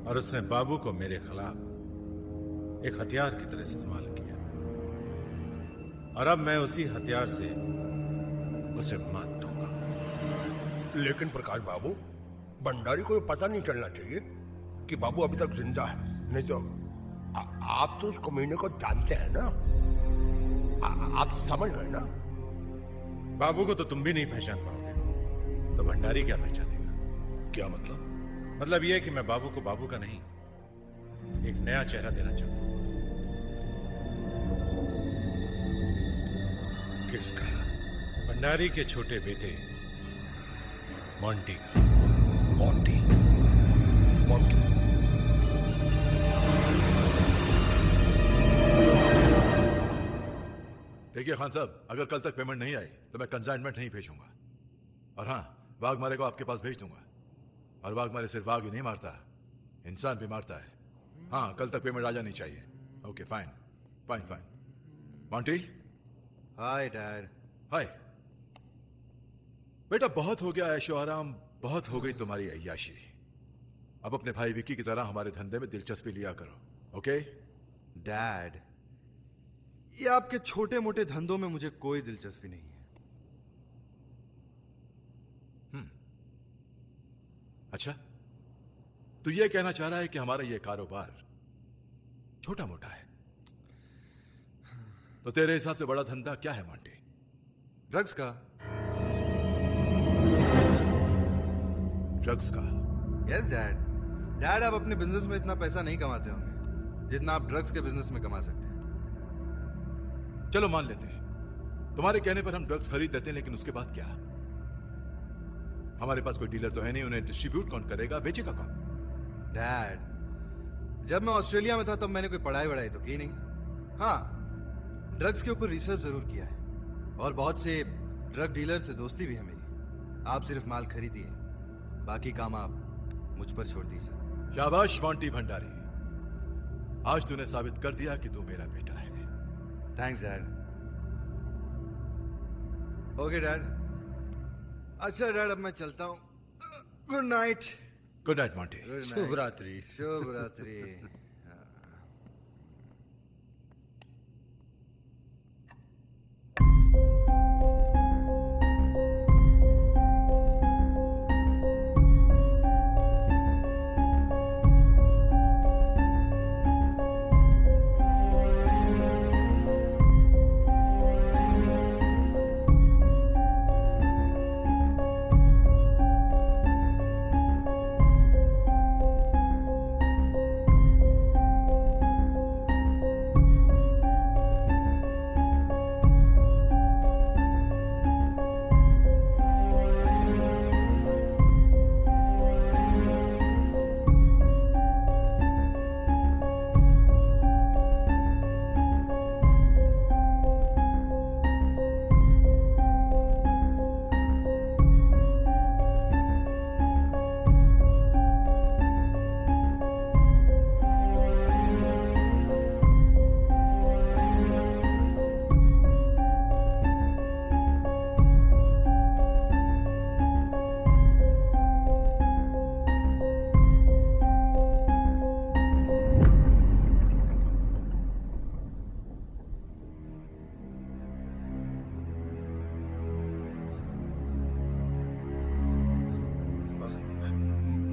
और उसने बाबू को मेरे खिलाफ एक हथियार की तरह इस्तेमाल किया, और अब मैं उसी हथियार से उसे मात दूंगा।
लेकिन प्रकाश बाबू, भंडारी को ये पता नहीं चलना चाहिए कि बाबू अभी तक जिंदा है, नहीं तो आप तो उस कमीने को जानते हैं ना, आप समझ गए ना।
बाबू को तो तुम भी नहीं पहचान पाओगे, तो भंडारी क्या पहचानेगा?
क्या मतलब?
मतलब यह कि मैं बाबू को बाबू का नहीं, एक नया चेहरा देना चाहता हूं।
किसका?
भंडारी के छोटे बेटे मोंटी का।
मोंटी? मोंटी?
देखिए खान साहब, अगर कल तक पेमेंट नहीं आई तो मैं कंसाइनमेंट नहीं भेजूंगा। और हाँ, वाघमारे को आपके पास भेज दूंगा। और वाघमारे सिर्फ वाघ ही नहीं मारता, इंसान भी मारता है। हाँ, कल तक पेमेंट आ जानी चाहिए। Okay, fine fine fine. Monty.
Hi dad.
Hi बेटा, बहुत हो गया ऐशो आराम, बहुत हो गई तुम्हारी अय्याशी। अब अपने भाई विक्की की तरह हमारे धंधे में दिलचस्पी लिया करो, ओके?
डैड, ये आपके छोटे मोटे धंधों में मुझे कोई दिलचस्पी नहीं है।
अच्छा, तो ये कहना चाह रहा है कि हमारा ये कारोबार छोटा मोटा है। तो तेरे हिसाब से बड़ा धंधा क्या है मोंटी?
ड्रग्स का।
ड्रग्स का?
Yes dad. डैड, आप अपने बिजनेस में इतना पैसा नहीं कमाते होंगे जितना आप ड्रग्स के बिजनेस में कमा सकते हैं।
चलो मान लेते हैं, तुम्हारे कहने पर हम ड्रग्स खरीद लेते हैं, लेकिन उसके बाद क्या? हमारे पास कोई डीलर तो है नहीं, उन्हें डिस्ट्रीब्यूट कौन करेगा, बेचेगा कौन?
डैड, जब मैं ऑस्ट्रेलिया में था तब मैंने कोई पढ़ाई वढ़ाई तो की नहीं। हाँ, ड्रग्स के ऊपर रिसर्च जरूर किया है, और बहुत से ड्रग डीलर से दोस्ती भी है मेरी। आप सिर्फ माल खरीदिए, बाकी काम आप मुझ पर छोड़ दीजिए।
शाबाश मोंटी भंडारी, आज तूने साबित कर दिया कि तू मेरा बेटा है।
Thanks dad. Okay dad. अच्छा डैड, अब मैं चलता हूँ। Good night.
Good night Monty.
शुभ रात्रि।
शुभ रात्रि।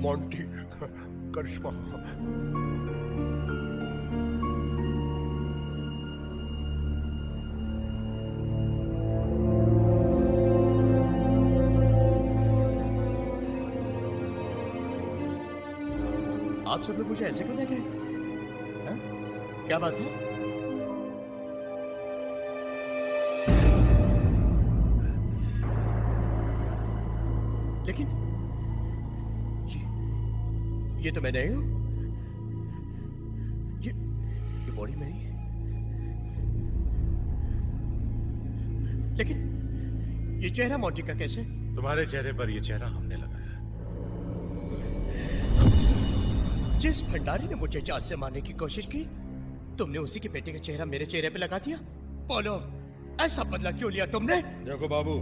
मोंटी, करिश्मा।
आप सब लोग मुझे ऐसे क्यों देख रहे हैं? क्या बात है? लेकिन ये तो मैं नहीं हूं। ये बॉडी मेरी है, लेकिन ये चेहरा मोंटी का कैसे?
तुम्हारे चेहरे पर ये चेहरा हमने लगाया है।
जिस भंडारी ने मुझे जान से मारने की कोशिश की, तुमने उसी के बेटे का चेहरा मेरे चेहरे पे लगा दिया। बोलो, ऐसा बदला क्यों लिया तुमने?
देखो बाबू,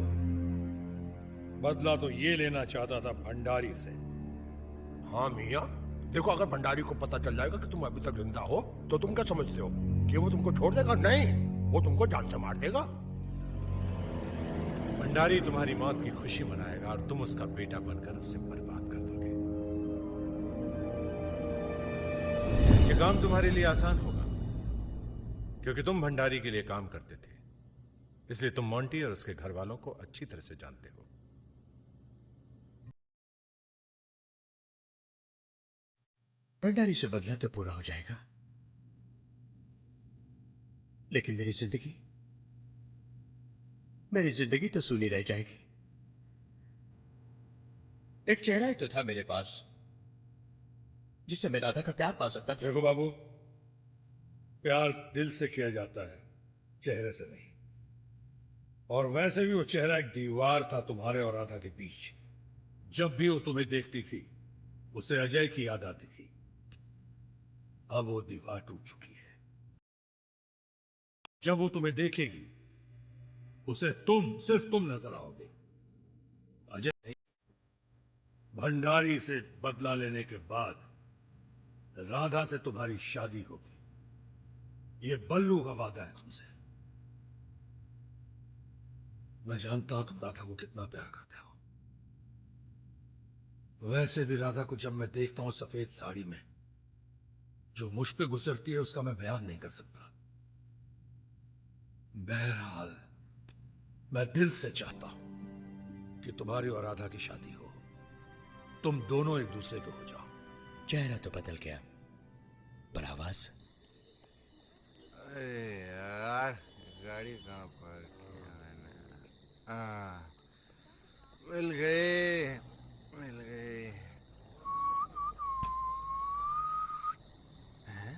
बदला तो ये लेना चाहता था भंडारी से।
हाँ मियाँ, देखो अगर भंडारी को पता चल जाएगा कि तुम अभी तक जिंदा हो तो तुम क्या समझते हो कि वो तुमको छोड़ देगा? नहीं, वो तुमको जान से मार देगा।
भंडारी तुम्हारी मौत की खुशी मनाएगा और तुम उसका बेटा बनकर उसे बर्बाद कर दोगे। ये काम तुम्हारे लिए आसान होगा क्योंकि तुम भंडारी के लिए काम करते थे, इसलिए तुम मोंटी और उसके घर वालों को अच्छी तरह से जानते हो।
भंडारी से बदला तो पूरा हो जाएगा, लेकिन मेरी जिंदगी तो सूनी रह जाएगी। एक चेहरा ही तो था मेरे पास जिससे मैं राधा का प्यार पा सकता था।
देखो बाबू, प्यार दिल से किया जाता है, चेहरे से नहीं। और वैसे भी वो चेहरा एक दीवार था तुम्हारे और राधा के बीच। जब भी वो तुम्हें देखती थी उसे अजय की याद आती थी। अब वो दीवार टूट चुकी है। जब वो तुम्हें देखेगी उसे सिर्फ तुम नजर आओगे, अजय नहीं। भंडारी से बदला लेने के बाद राधा से तुम्हारी शादी होगी। ये बल्लू का वादा है तुमसे। मैं जानता हूं तुम राधा को कितना प्यार करते हो। वैसे भी राधा को जब मैं देखता हूं सफेद साड़ी में, जो मुझ पे गुजरती है उसका मैं बयान नहीं कर सकता। बहरहाल मैं दिल से चाहता हूं कि तुम्हारी और राधा की शादी हो, तुम दोनों एक दूसरे के हो जाओ।
चेहरा तो बदल गया, पर आवाज?
अरे यार, गाड़ी कहाँ पार्क किया मैंने? मिल गई। हैं?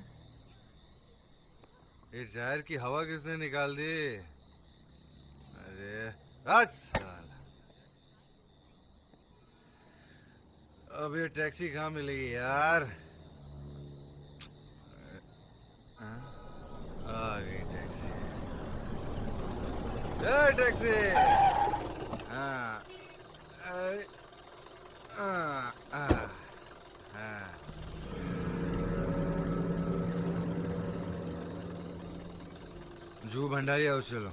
ये टायर की हवा किसने निकाल दी? अरे आज साला, अब ये टैक्सी कहाँ मिलेगी यार? आ गई टैक्सी। टैक्सी। जू भंडारी आओ, चलो।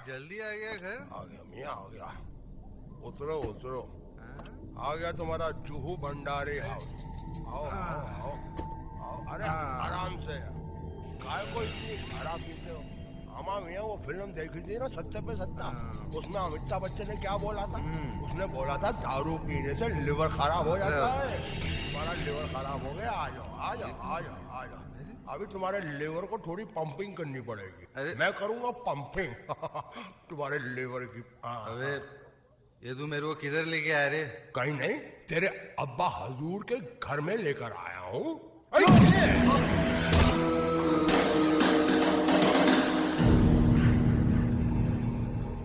जल्दी आ गया घर?
आ गया मियाँ, आ गया। उतरो उतरो। आ गया तुम्हारा जूहू भंडारी हाउस। आओ आओ आओ आओ। अरे आराम से। काय को इतनी शराब पीते हो? हमारा मियाँ वो फिल्म देखी थी ना, सत्ते पे सत्ता, उसमें अमिताभ बच्चन ने क्या बोला था? उसने बोला था दारू पीने से लिवर खराब हो जाता है। तुम्हारा लिवर खराब हो गया। आ जाओ आ जाओ आ जाओ आ जाओ। अभी तुम्हारे लिवर को थोड़ी पंपिंग करनी पड़ेगी। मैं करूंगा पंपिंग तुम्हारे लिवर की।
अबे ये तू मेरे को किधर लेके आया रे?
कहीं नहीं, तेरे अब्बा हजूर के घर में लेकर आया हूँ।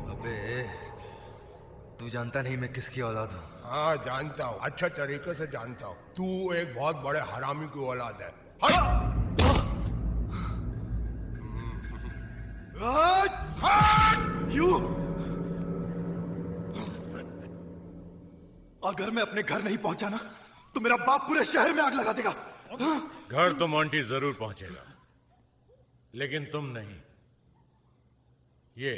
अबे तू जानता नहीं मैं किसकी औलाद हूँ?
हाँ जानता हूँ, अच्छे तरीके से जानता हूँ। तू एक बहुत बड़े हरामी की औलाद है।
यू अगर मैं अपने घर नहीं पहुंचा ना तो मेरा बाप पूरे शहर में आग लगा देगा।
घर तो मोंटी जरूर पहुंचेगा, लेकिन तुम नहीं। ये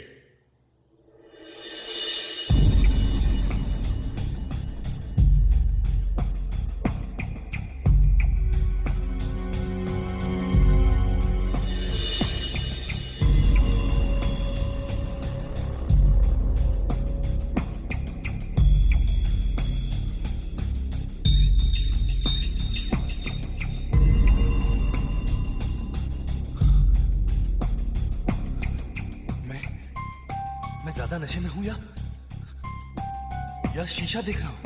ज्यादा नशे में हूं या शीशा देख रहा हूं?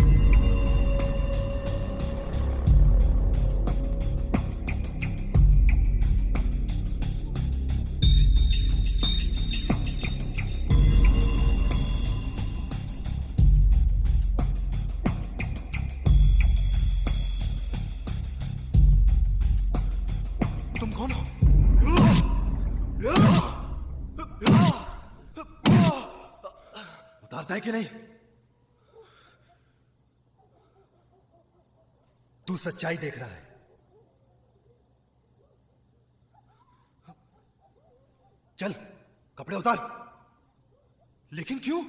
उतारता है कि नहीं? तू सच्चाई देख रहा है। चल कपड़े उतार। लेकिन क्यों?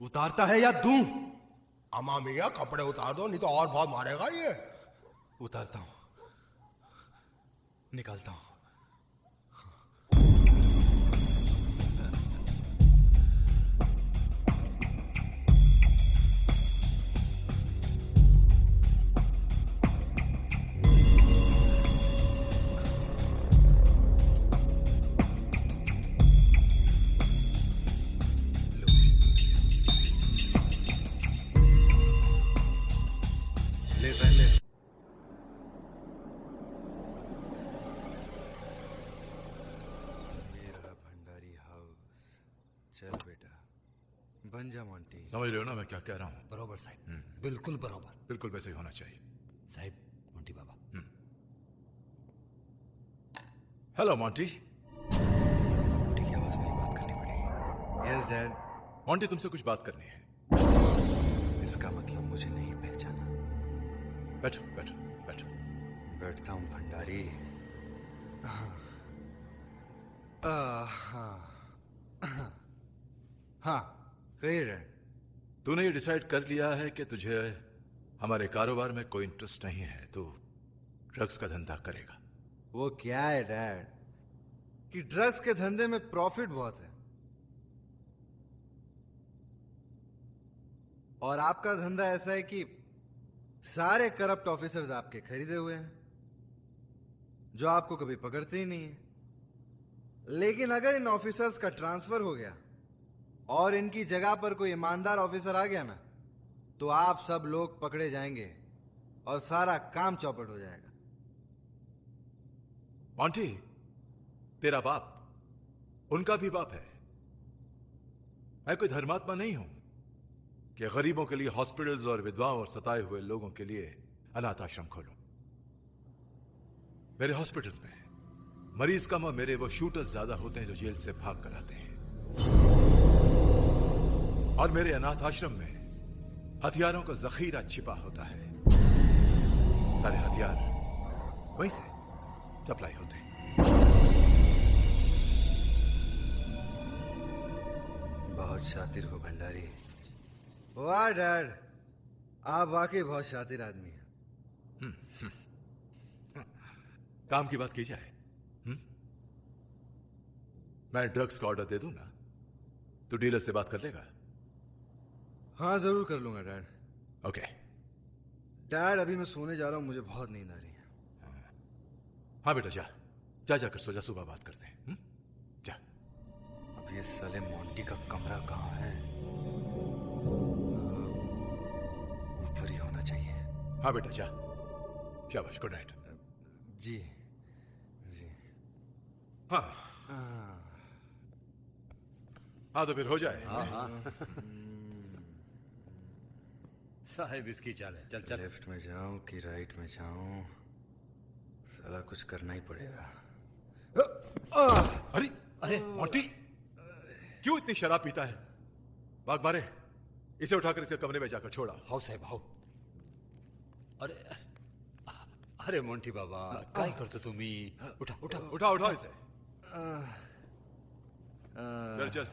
उतारता है या दूं?
अमा मियाँ कपड़े उतार दो, नहीं तो और बहुत मारेगा ये।
उतारता हूं, निकालता हूं। ले पहले। ये रहा भंडारी हाउस। चल बेटा, बन जा मोंटी।
समझ रहे हो ना मैं क्या कह रहा हूँ?
बरोबर साहब, बिल्कुल बरोबर।
बिल्कुल वैसे ही होना चाहिए।
साहब, मोंटी बाबा।
Hello Monty.
मोंटी की आवाज में ही बात करनी पड़ेगी। Yes dad.
मोंटी तुमसे कुछ बात करनी है।
इसका मतलब मुझे नहीं पहचाना।
बैठो बैठो बैठो।
बैठता हूँ भंडारी। हाँ कहिए डैड।
तूने ये डिसाइड कर लिया है कि तुझे हमारे कारोबार में कोई इंटरेस्ट नहीं है, तू ड्रग्स का धंधा करेगा।
वो क्या है डैड कि ड्रग्स के धंधे में प्रॉफिट बहुत है, और आपका धंधा ऐसा है कि सारे करप्ट ऑफिसर्स आपके खरीदे हुए हैं जो आपको कभी पकड़ते ही नहीं है। लेकिन अगर इन ऑफिसर्स का ट्रांसफर हो गया और इनकी जगह पर कोई ईमानदार ऑफिसर आ गया ना, तो आप सब लोग पकड़े जाएंगे और सारा काम चौपट हो जाएगा।
मोंटी, तेरा बाप उनका भी बाप है। मैं कोई धर्मात्मा नहीं हूं कि गरीबों के लिए हॉस्पिटल्स और विधवाओं और सताए हुए लोगों के लिए अनाथ आश्रम खोलूं। मेरे हॉस्पिटल्स में मरीज कम और मेरे वो शूटर्स ज्यादा होते हैं जो जेल से भाग कर आते हैं, और मेरे अनाथ आश्रम में हथियारों का जखीरा छिपा होता है। सारे हथियार वहीं से सप्लाई होते हैं।
बहुत शातिर हो भंडारी। वाह डैड, आप वाकई बहुत शातिर आदमी हैं।
काम की बात की जाए, मैं ड्रग्स का ऑर्डर दे दूं ना, तो डीलर से बात कर लेगा?
हाँ जरूर कर लूंगा डैड।
ओके
डैड, अभी मैं सोने जा रहा हूं, मुझे बहुत नींद आ रही है।
हाँ बेटा, जा जा जाकर सो जा, सुबह बात करते हैं। जा।
अब ये साले मोंटी का कमरा कहाँ है? ऊपर ही होना चाहिए।
हाँ बेटा, जा। शाबाश, गुड नाइट।
जी जी।
हाँ हाँ, तो फिर हो जाए।
हाँ हाँ। साहब इसकी चाल है। चल चल।
लेफ्ट में जाऊं कि राइट में जाऊं, साला कुछ करना ही पड़ेगा।
अरे अरे मोंटी, क्यों इतनी शराब पीता है? भाग मारे, इसे उठाकर इसके कमरे में जाकर छोड़ा।
हाउ साहब हाउ। अरे अरे मोंटी बाबा, काय करतो तुम्ही? उठा उठा
उठा उठा इसे। चल चल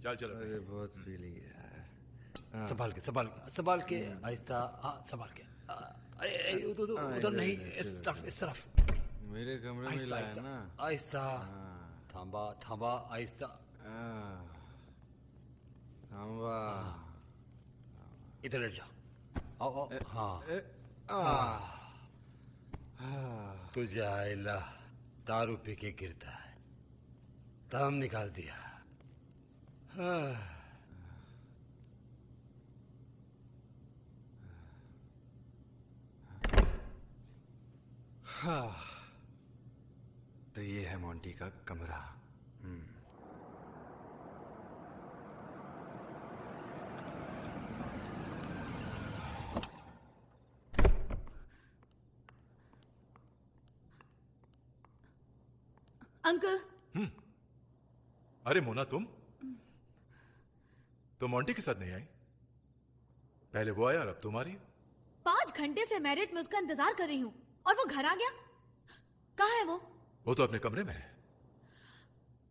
चल चल।
अरे बहुत पी ली यार।
संभाल के संभाल संभाल के, आहिस्ता। हाँ संभाल के। अरे उधर नहीं, इस तरफ इस तरफ।
मेरे कमरे में लाया ना।
आहिस्ता। थांबा थांबा, आहिस्ता।
थांबा।
इधर लेट जाओ। आओ आओ। हाँ, तुझे आयला दारू पी के गिरता है, दम निकाल दिया।
हाँ, तो ये है मोंटी का कमरा।
अंकल।
अरे मोना, तुम मोंटी के साथ नहीं आई? पहले वो आया और अब तुम आ रही हो?
5 घंटे से मैरिट में उसका इंतजार कर रही हूँ और वो घर आ गया। कहाँ है वो?
वो तो अपने कमरे में है।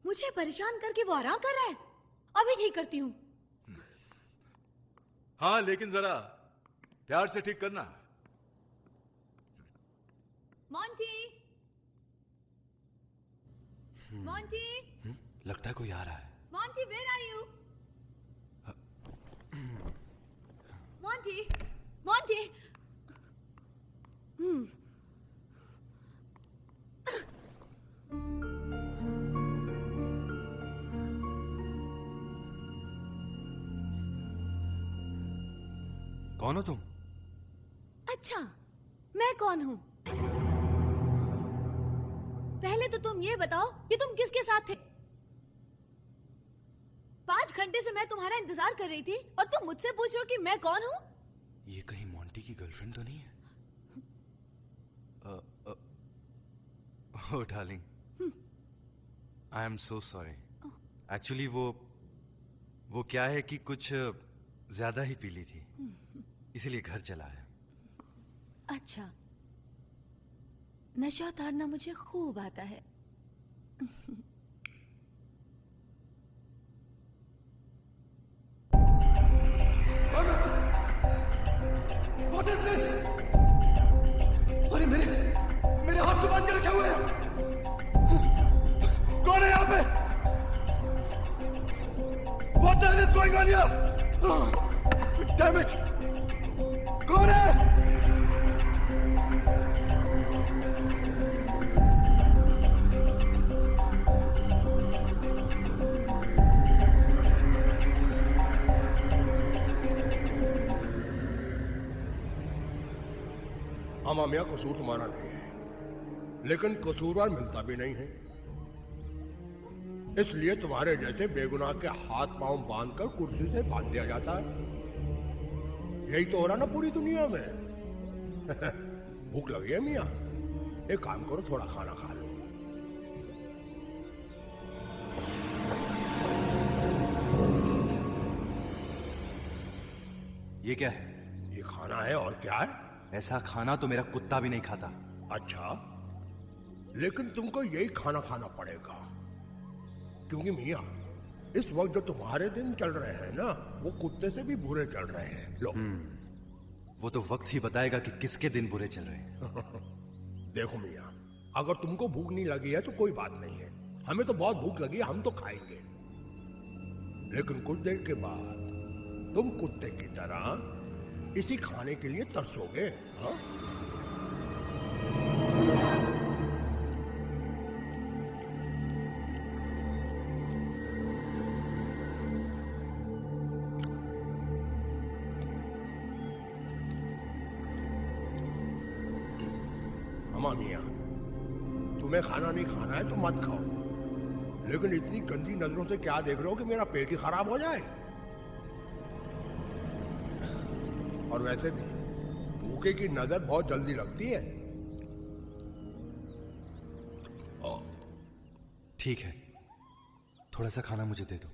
मुझे परेशान करके वो आराम कर रहा है। अभी ठीक करती हूँ।
हाँ, लेकिन जरा प्यार से ठीक करना।
मॉन्टी, मॉन्टी,
लगता है कोई आ रहा है।
Monty, where are you? Monty, Monty.
कौन हो तुम?
अच्छा, मैं कौन हूँ? पहले तो तुम ये बताओ कि तुम किसके साथ थे। 5 घंटे से मैं तुम्हारा इंतजार कर रही थी और तुम मुझसे पूछ रहे हो कि मैं कौन हूँ?
ये कहीं मोंटी की गर्लफ्रेंड तो नहीं है? Oh darling, I am so sorry. Actually वो क्या है कि कुछ ज्यादा ही पी ली थी, इसीलिए घर चला है।
अच्छा, नशा उतारना मुझे खूब आता है।
What is this? अरे मेरे हाथ तो बांध के रखे हुए हैं। कौन है यहाँ पे? What the hell is going on here? Damn it! कौन है?
अमामिया, कसूर तुम्हारा नहीं है, लेकिन कसूरवार मिलता भी नहीं है। इसलिए तुम्हारे जैसे बेगुनाह के हाथ पांव बांधकर कुर्सी से बांध दिया जाता है। यही तो हो रहा ना पूरी दुनिया में। भूख लगी है मियाँ? एक काम करो, थोड़ा खाना खा लो।
ये क्या है?
ये खाना है और क्या है?
ऐसा खाना तो मेरा कुत्ता भी नहीं खाता।
अच्छा, लेकिन तुमको यही खाना खाना पड़ेगा, क्योंकि मियाँ इस वक्त जो तुम्हारे दिन चल रहे हैं ना, वो कुत्ते से भी बुरे चल रहे हैं। लो।
वो तो वक्त ही बताएगा कि किसके दिन बुरे चल रहे हैं।
देखो मियाँ, अगर तुमको भूख नहीं लगी है तो कोई बात नहीं है। हमें तो बहुत भूख लगी है, हम तो खाएंगे। लेकिन कुछ देर के बाद तुम कुत्ते की तरह इसी खाने के लिए तरसोगे। हाँ? अम्मा मियाँ, तुम्हें खाना नहीं खाना है तो मत खाओ, लेकिन इतनी गंदी नजरों से क्या देख रहे हो कि मेरा पेट ही खराब हो जाए? और वैसे भी भूखे की नजर बहुत जल्दी लगती है।
ठीक है, थोड़ा सा खाना मुझे दे दो।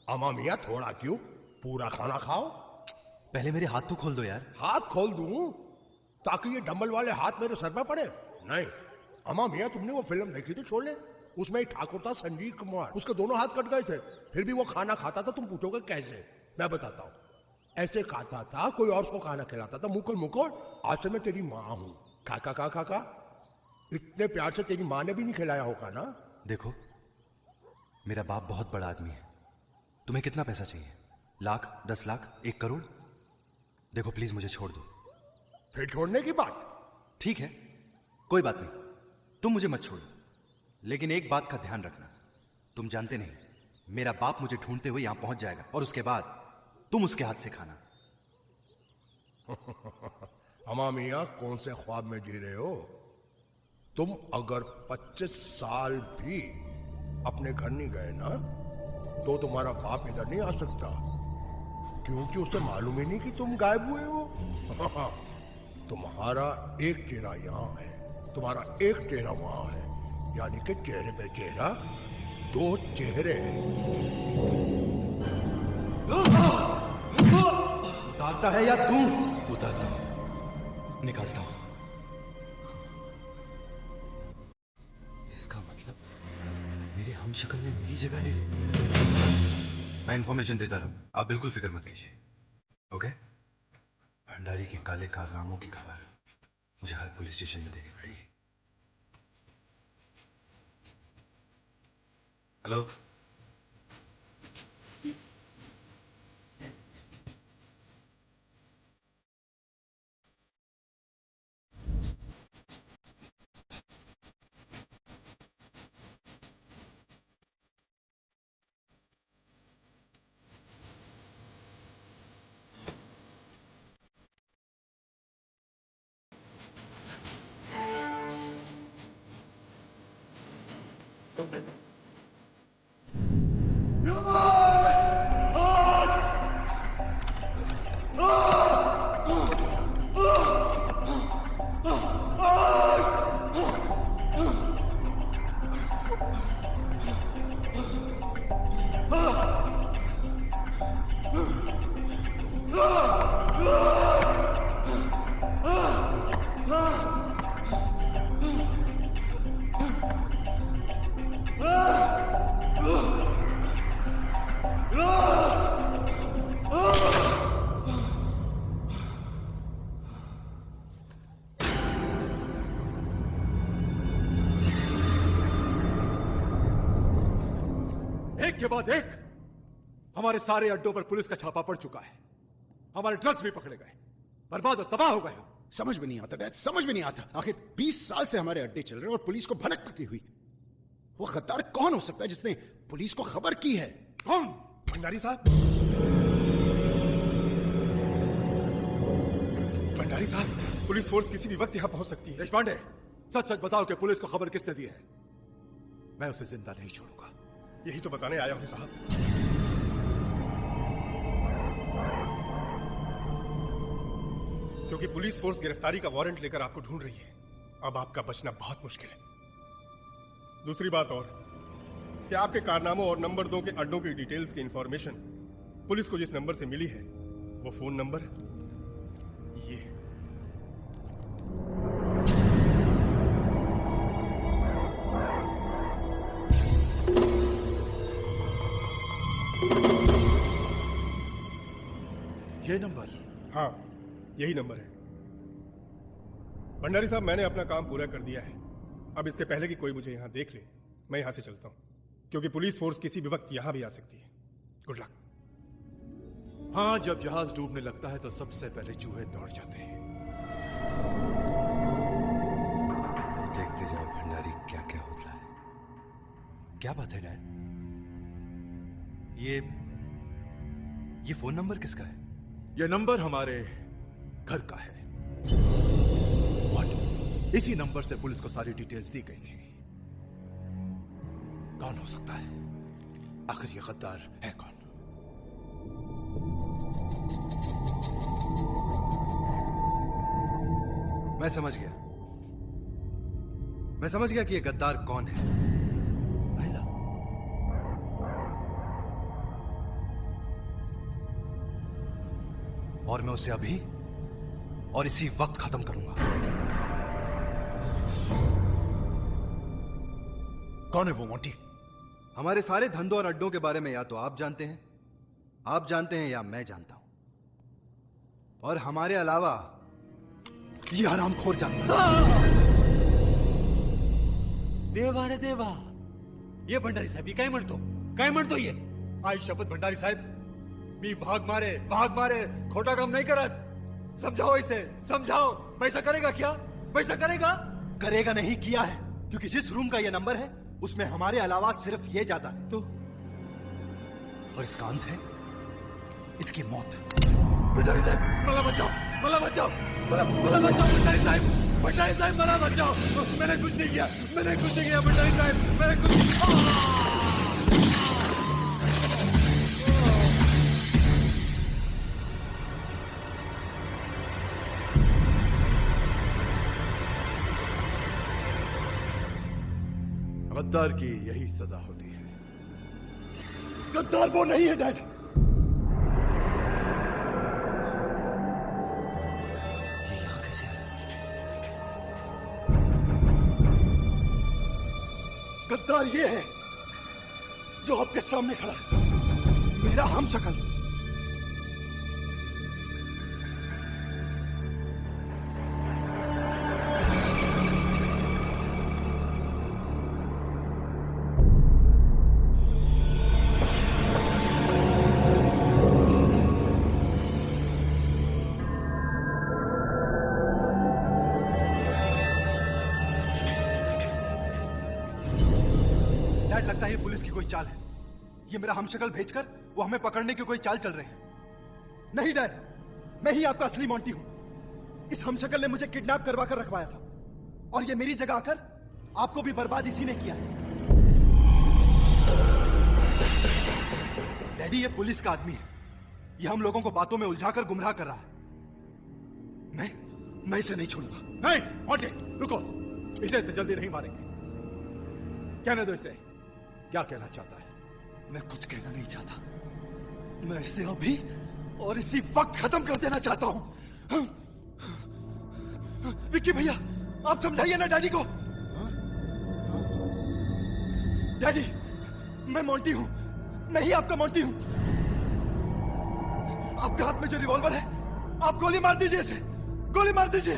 अम्मा मियाँ, थोड़ा क्यों, पूरा खाना खाओ।
पहले मेरे हाथ तो खोल दो यार।
हाथ खोल दूं ताकि ये डंबल वाले हाथ मेरे सर पे पड़े? नहीं। अम्मा मियाँ, तुमने वो फिल्म देखी थी शोले? उसमें एक ठाकुर था संजीव कुमार, उसके दोनों हाथ कट गए थे, फिर भी वो खाना खाता था। तुम पूछोगे कैसे? मैं बताता हूँ। ऐसे खाता था, कोई और उसको खाना खिलाता था। मुकुल मुकुल, आज से मैं तेरी माँ हूँ। काका, इतने प्यार से तेरी माँ ने भी नहीं खिलाया होगा ना?
देखो, मेरा बाप बहुत बड़ा आदमी है। तुम्हें कितना पैसा चाहिए? लाख, 10 लाख, 1 करोड़? देखो प्लीज मुझे छोड़ दो।
फिर छोड़ने की बात?
ठीक है, कोई बात नहीं, तुम मुझे मत छोड़ो, लेकिन एक बात का ध्यान रखना। तुम जानते नहीं, मेरा बाप मुझे ढूंढते हुए यहां पहुंच जाएगा और उसके बाद तुम उसके हाथ से खाना।
अम्मा मियाँ, कौन से ख्वाब में जी रहे हो? तुम अगर 25 साल भी अपने घर नहीं गए ना, तो तुम्हारा बाप इधर नहीं आ सकता, क्योंकि उसे मालूम ही नहीं कि तुम गायब हुए हो। तुम्हारा एक चेहरा यहाँ है, तुम्हारा एक चेहरा वहां है। यानी कि चेहरे पे चेहरा, दो चेहरे।
उतारता है या तू? उतारता हूं, निकालता हूं।
इसका मतलब मेरे हमशक्ल ने मेरी जगह ले ली। मैं इंफॉर्मेशन देता रहूं, आप बिल्कुल फिक्र मत कीजिए। ओके? भंडारी के काले कारनामों की खबर मुझे हर पुलिस स्टेशन में देनी पड़ेगी। हेलो?
एक के बाद एक हमारे सारे अड्डों पर पुलिस का छापा पड़ चुका है। हमारे ड्रग्स भी पकड़े गए, बर्बाद और तबाह हो गए।
समझ में नहीं आता डैड, समझ में नहीं आता। आखिर 20 साल से हमारे अड्डे चल रहे हैं और पुलिस को भनक तक नहीं हुई। वो गद्दार कौन हो सकता है जिसने पुलिस को खबर की है?
कौन? भंडारी साहब? भंडारी साहब, पुलिस फोर्स किसी भी वक्त यहां पहुंच सकती है। देशपांडे, सच सच बताओ कि पुलिस को खबर किसने दी है? मैं उसे जिंदा नहीं छोड़ूंगा। यही तो बताने आया हूं साहब। क्योंकि पुलिस फोर्स गिरफ्तारी का वारंट लेकर आपको ढूंढ रही है। अब आपका बचना बहुत मुश्किल है। दूसरी बात और कि आपके कारनामों और नंबर 2 के अड्डों की डिटेल्स की इंफॉर्मेशन पुलिस को जिस नंबर से मिली है वो फोन नंबर ये। ये नंबर? हाँ, यही नंबर है। भंडारी साहब, मैंने अपना काम पूरा कर दिया है। अब इसके पहले कि कोई मुझे यहां देख ले, मैं यहां से चलता हूं, क्योंकि पुलिस फोर्स किसी भी वक्त यहां भी आ सकती है। Good luck. हाँ, जब जहाज डूबने लगता है तो सबसे पहले चूहे दौड़ जाते हैं।
अब देखते जाओ भंडारी क्या क्या होता है। क्या बात है डैड? ये फोन नंबर किसका है?
ये नंबर हमारे घर का है। इसी नंबर से पुलिस को सारी डिटेल्स दी गई थी। कौन हो सकता है? आखिर ये गद्दार है कौन?
मैं समझ गया कि ये गद्दार कौन है। महिला। और मैं उसे अभी और इसी वक्त खत्म करूंगा।
कौन है वो मोंटी?
हमारे सारे धंधों और अड्डों के बारे में या तो आप जानते हैं या मैं जानता हूं, और हमारे अलावा ये हरामखोर जानता है।
देवा रे देवा, ये भंडारी साहेब काय म्हणतो ये?
आई शपथ भंडारी साहब, मी भाग मारे खोटा काम नहीं करत। समझाओ इसे, समझाओ। पैसा करेगा क्या? पैसा करेगा
नहीं, किया है। क्योंकि जिस रूम का ये नंबर है उसमें हमारे अलावा सिर्फ ये जाता है। तो और इसका अंत है इसकी मौत।
भंडारी साहब, मला बचाओ भंडारी साहब, मला बचाओ। मैंने कुछ नहीं किया भंडारी साहब, मैंने कुछ
गद्दार की यही सजा होती है।
गद्दार वो नहीं है डैड।
ये यहां कैसे है?
गद्दार ये है जो आपके सामने खड़ा है, मेरा हमशक्ल।
डैड, लगता है ये पुलिस की कोई चाल है। ये मेरा हमशक्ल भेजकर वो हमें पकड़ने की कोई चाल चल रहे हैं। नहीं डैड, मैं ही आपका असली मोंटी हूं। इस हमशक्ल ने मुझे किडनैप करवा कर रखवाया था, और ये मेरी जगह आकर आपको भी बर्बाद इसी ने किया है। डैडी, ये पुलिस का आदमी है। ये हम लोगों को बातों में उलझाकर गुमराह कर रहा है। मैं इसे नहीं छोड़ूंगा।
नहीं मोंटी, रुको, इसे इतनी जल्दी नहीं मारेंगे। कहने दो इसे, क्या कहना चाहता है?
मैं कुछ कहना नहीं चाहता। मैं इसे अभी और इसी वक्त खत्म कर देना चाहता हूं। विक्की भैया, आप समझाइए ना डैडी को। डैडी, मैं मोंटी हूं, मैं ही आपका मोंटी हूं। आपके हाथ में जो रिवॉल्वर है, आप गोली मार दीजिए इसे, गोली मार दीजिए।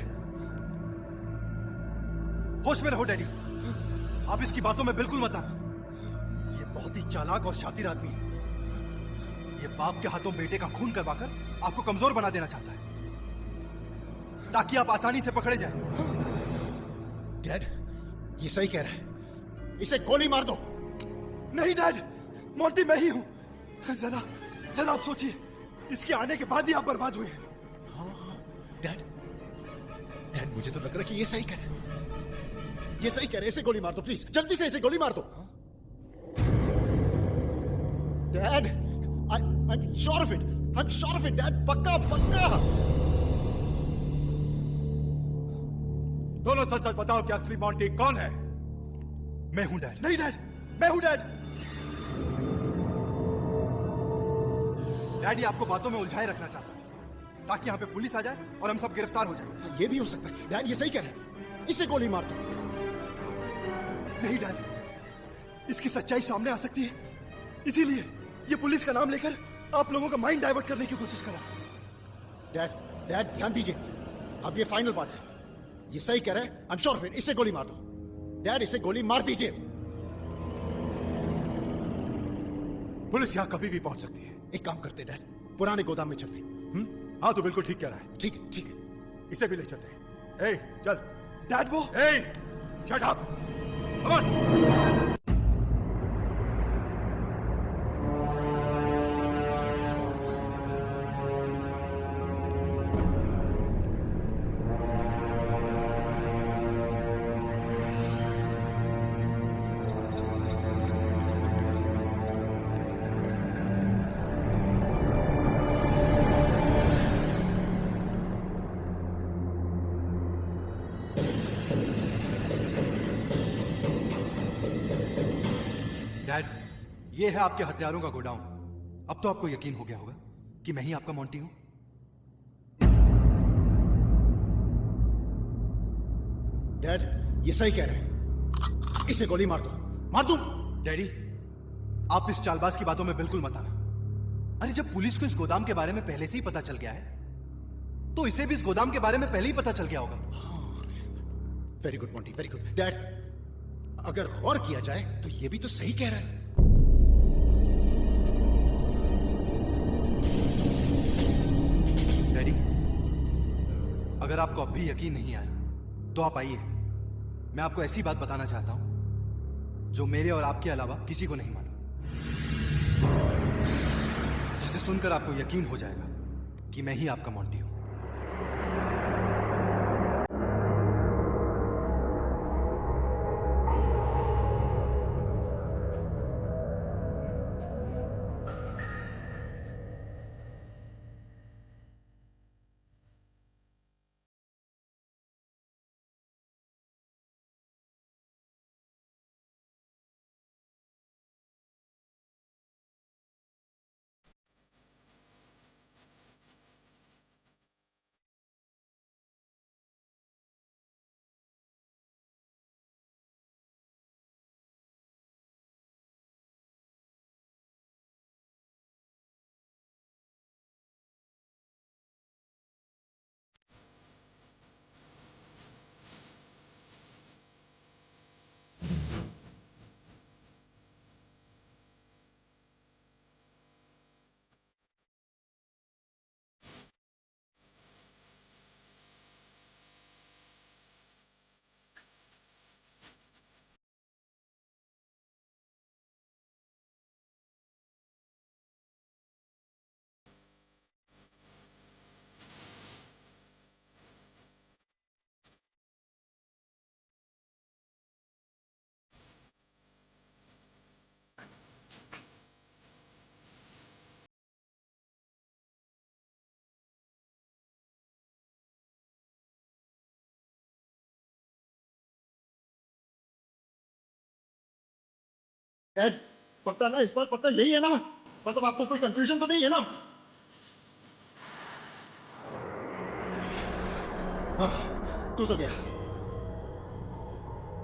होश में रहो डैडी, आप इसकी बातों में बिल्कुल मत आना। ये बहुत ही चालाक और शातिर आदमी है। ये बाप के हाथों बेटे का खून करवाकर आपको कमजोर बना देना चाहता है, ताकि आप आसानी से पकड़े जाएं।
डैड, ये सही कह रहा है, इसे गोली मार दो।
नहीं डैड, मोंटी मैं ही हूं। जरा आप सोचिए, इसके आने के बाद ही आप बर्बाद हुए हैं।
डैड, मुझे तो लग रहा है कि ये सही कह रहा है। ये सही कह रहे, इसे गोली मार दो प्लीज, जल्दी से इसे गोली मार दो। Dad, I'm sure of it, dad, पक्का।
दोनों सच सच बताओ कि असली मोंटी कौन है?
मैं हूं डैड। नहीं डैड, मैं हूं डैड। डैडी आपको बातों में उलझाए रखना चाहता है, ताकि यहां पे पुलिस आ जाए और हम सब गिरफ्तार हो जाए।
ये भी हो सकता है। डैड, ये सही कह रहे हैं, इसे गोली मार दो।
नहीं डैड, इसकी सच्चाई सामने आ सकती है, इसीलिए ये पुलिस का नाम लेकर आप लोगों का माइंड डाइवर्ट करने की कोशिश कर रहा है।
डैड ध्यान दीजिए, अब ये फाइनल बात है। ये सही कह रहे हैं, I am sure of it, इसे गोली मार दो। डैड, इसे गोली मार दीजिए।
पुलिस यहां कभी भी पहुंच सकती है।
एक काम करते डैड, पुराने गोदाम में चलते।
हाँ, तो बिल्कुल ठीक कह रहा है।
ठीक है,
इसे भी ले चलते हैं। ए, चल।
डैड, वो
shut up, come on.
Dad, ये है आपके हथियारों का गोडाउन। अब तो आपको यकीन हो गया होगा कि मैं ही आपका मोंटी हूं।
डैड, ये सही कह रहे हैं, इसे गोली मार दो। मार दूं?
डैडी, आप इस चालबाज की बातों में बिल्कुल मत आना। अरे, जब पुलिस को इस गोदाम के बारे में पहले से ही पता चल गया है, तो इसे भी इस गोदाम के बारे में पहले ही पता चल गया होगा।
Very good Monty, very good. Dad, अगर गौर किया जाए तो ये भी तो सही कह रहा है।
डैडी, अगर आपको अब भी यकीन नहीं आया तो आप आइए, मैं आपको ऐसी बात बताना चाहता हूं जो मेरे और आपके अलावा किसी को नहीं मालूम, जिसे सुनकर आपको यकीन हो जाएगा कि मैं ही आपका मोंटी हूं।
पक्का ना, इस बार पक्का यही है ना? मतलब आपको कोई कंफ्यूजन तो नहीं है ना? हाँ, तू तो गया।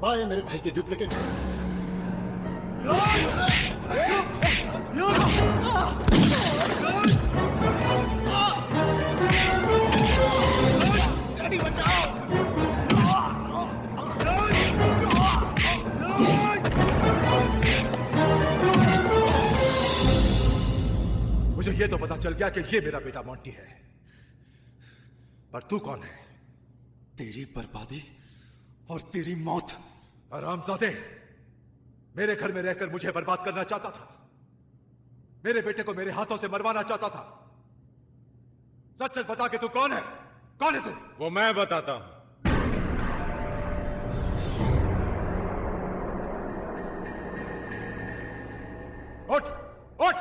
बाय मेरे भाई के डुप्लीकेट।
मुझे ये तो पता चल गया कि ये मेरा बेटा मोंटी है, पर तू कौन है? तेरी बर्बादी और तेरी मौत। हरामजादे, मेरे घर में रहकर मुझे बर्बाद करना चाहता था, मेरे बेटे को मेरे हाथों से मरवाना चाहता था। सच सच बता के तू कौन है? कौन है तू?
वो मैं बताता हूं।
उठ उठ!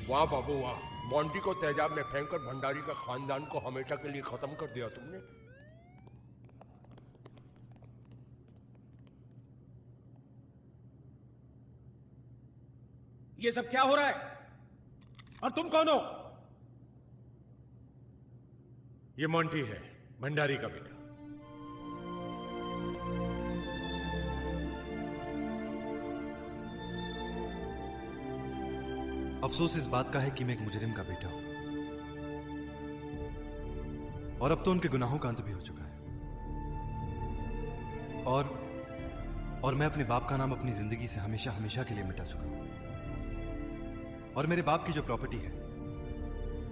वाह बाबू वाह, मोंटी को तेजाब में फेंककर भंडारी का खानदान को हमेशा के लिए खत्म कर दिया तुमने।
ये सब क्या हो रहा है? और तुम कौन हो?
ये मोंटी है, भंडारी का बेटा।
अफसोस इस बात का है कि मैं एक मुजरिम का बेटा हूं, और अब तो उनके गुनाहों का अंत भी हो चुका है। और मैं अपने बाप का नाम अपनी जिंदगी से हमेशा हमेशा के लिए मिटा चुका हूं। और मेरे बाप की जो प्रॉपर्टी है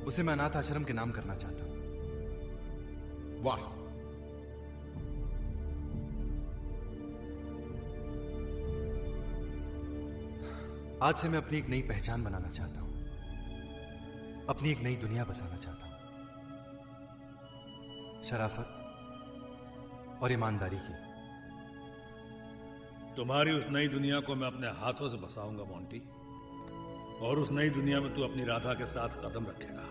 उसे मैं अनाथ आश्रम के नाम करना चाहता हूं।
वाह,
आज से मैं अपनी एक नई पहचान बनाना चाहता हूं, अपनी एक नई दुनिया बसाना चाहता हूं, शराफत और ईमानदारी की।
तुम्हारी उस नई दुनिया को मैं अपने हाथों से बसाऊंगा मोंटी, और उस नई दुनिया में तू अपनी राधा के साथ कदम रखेगा।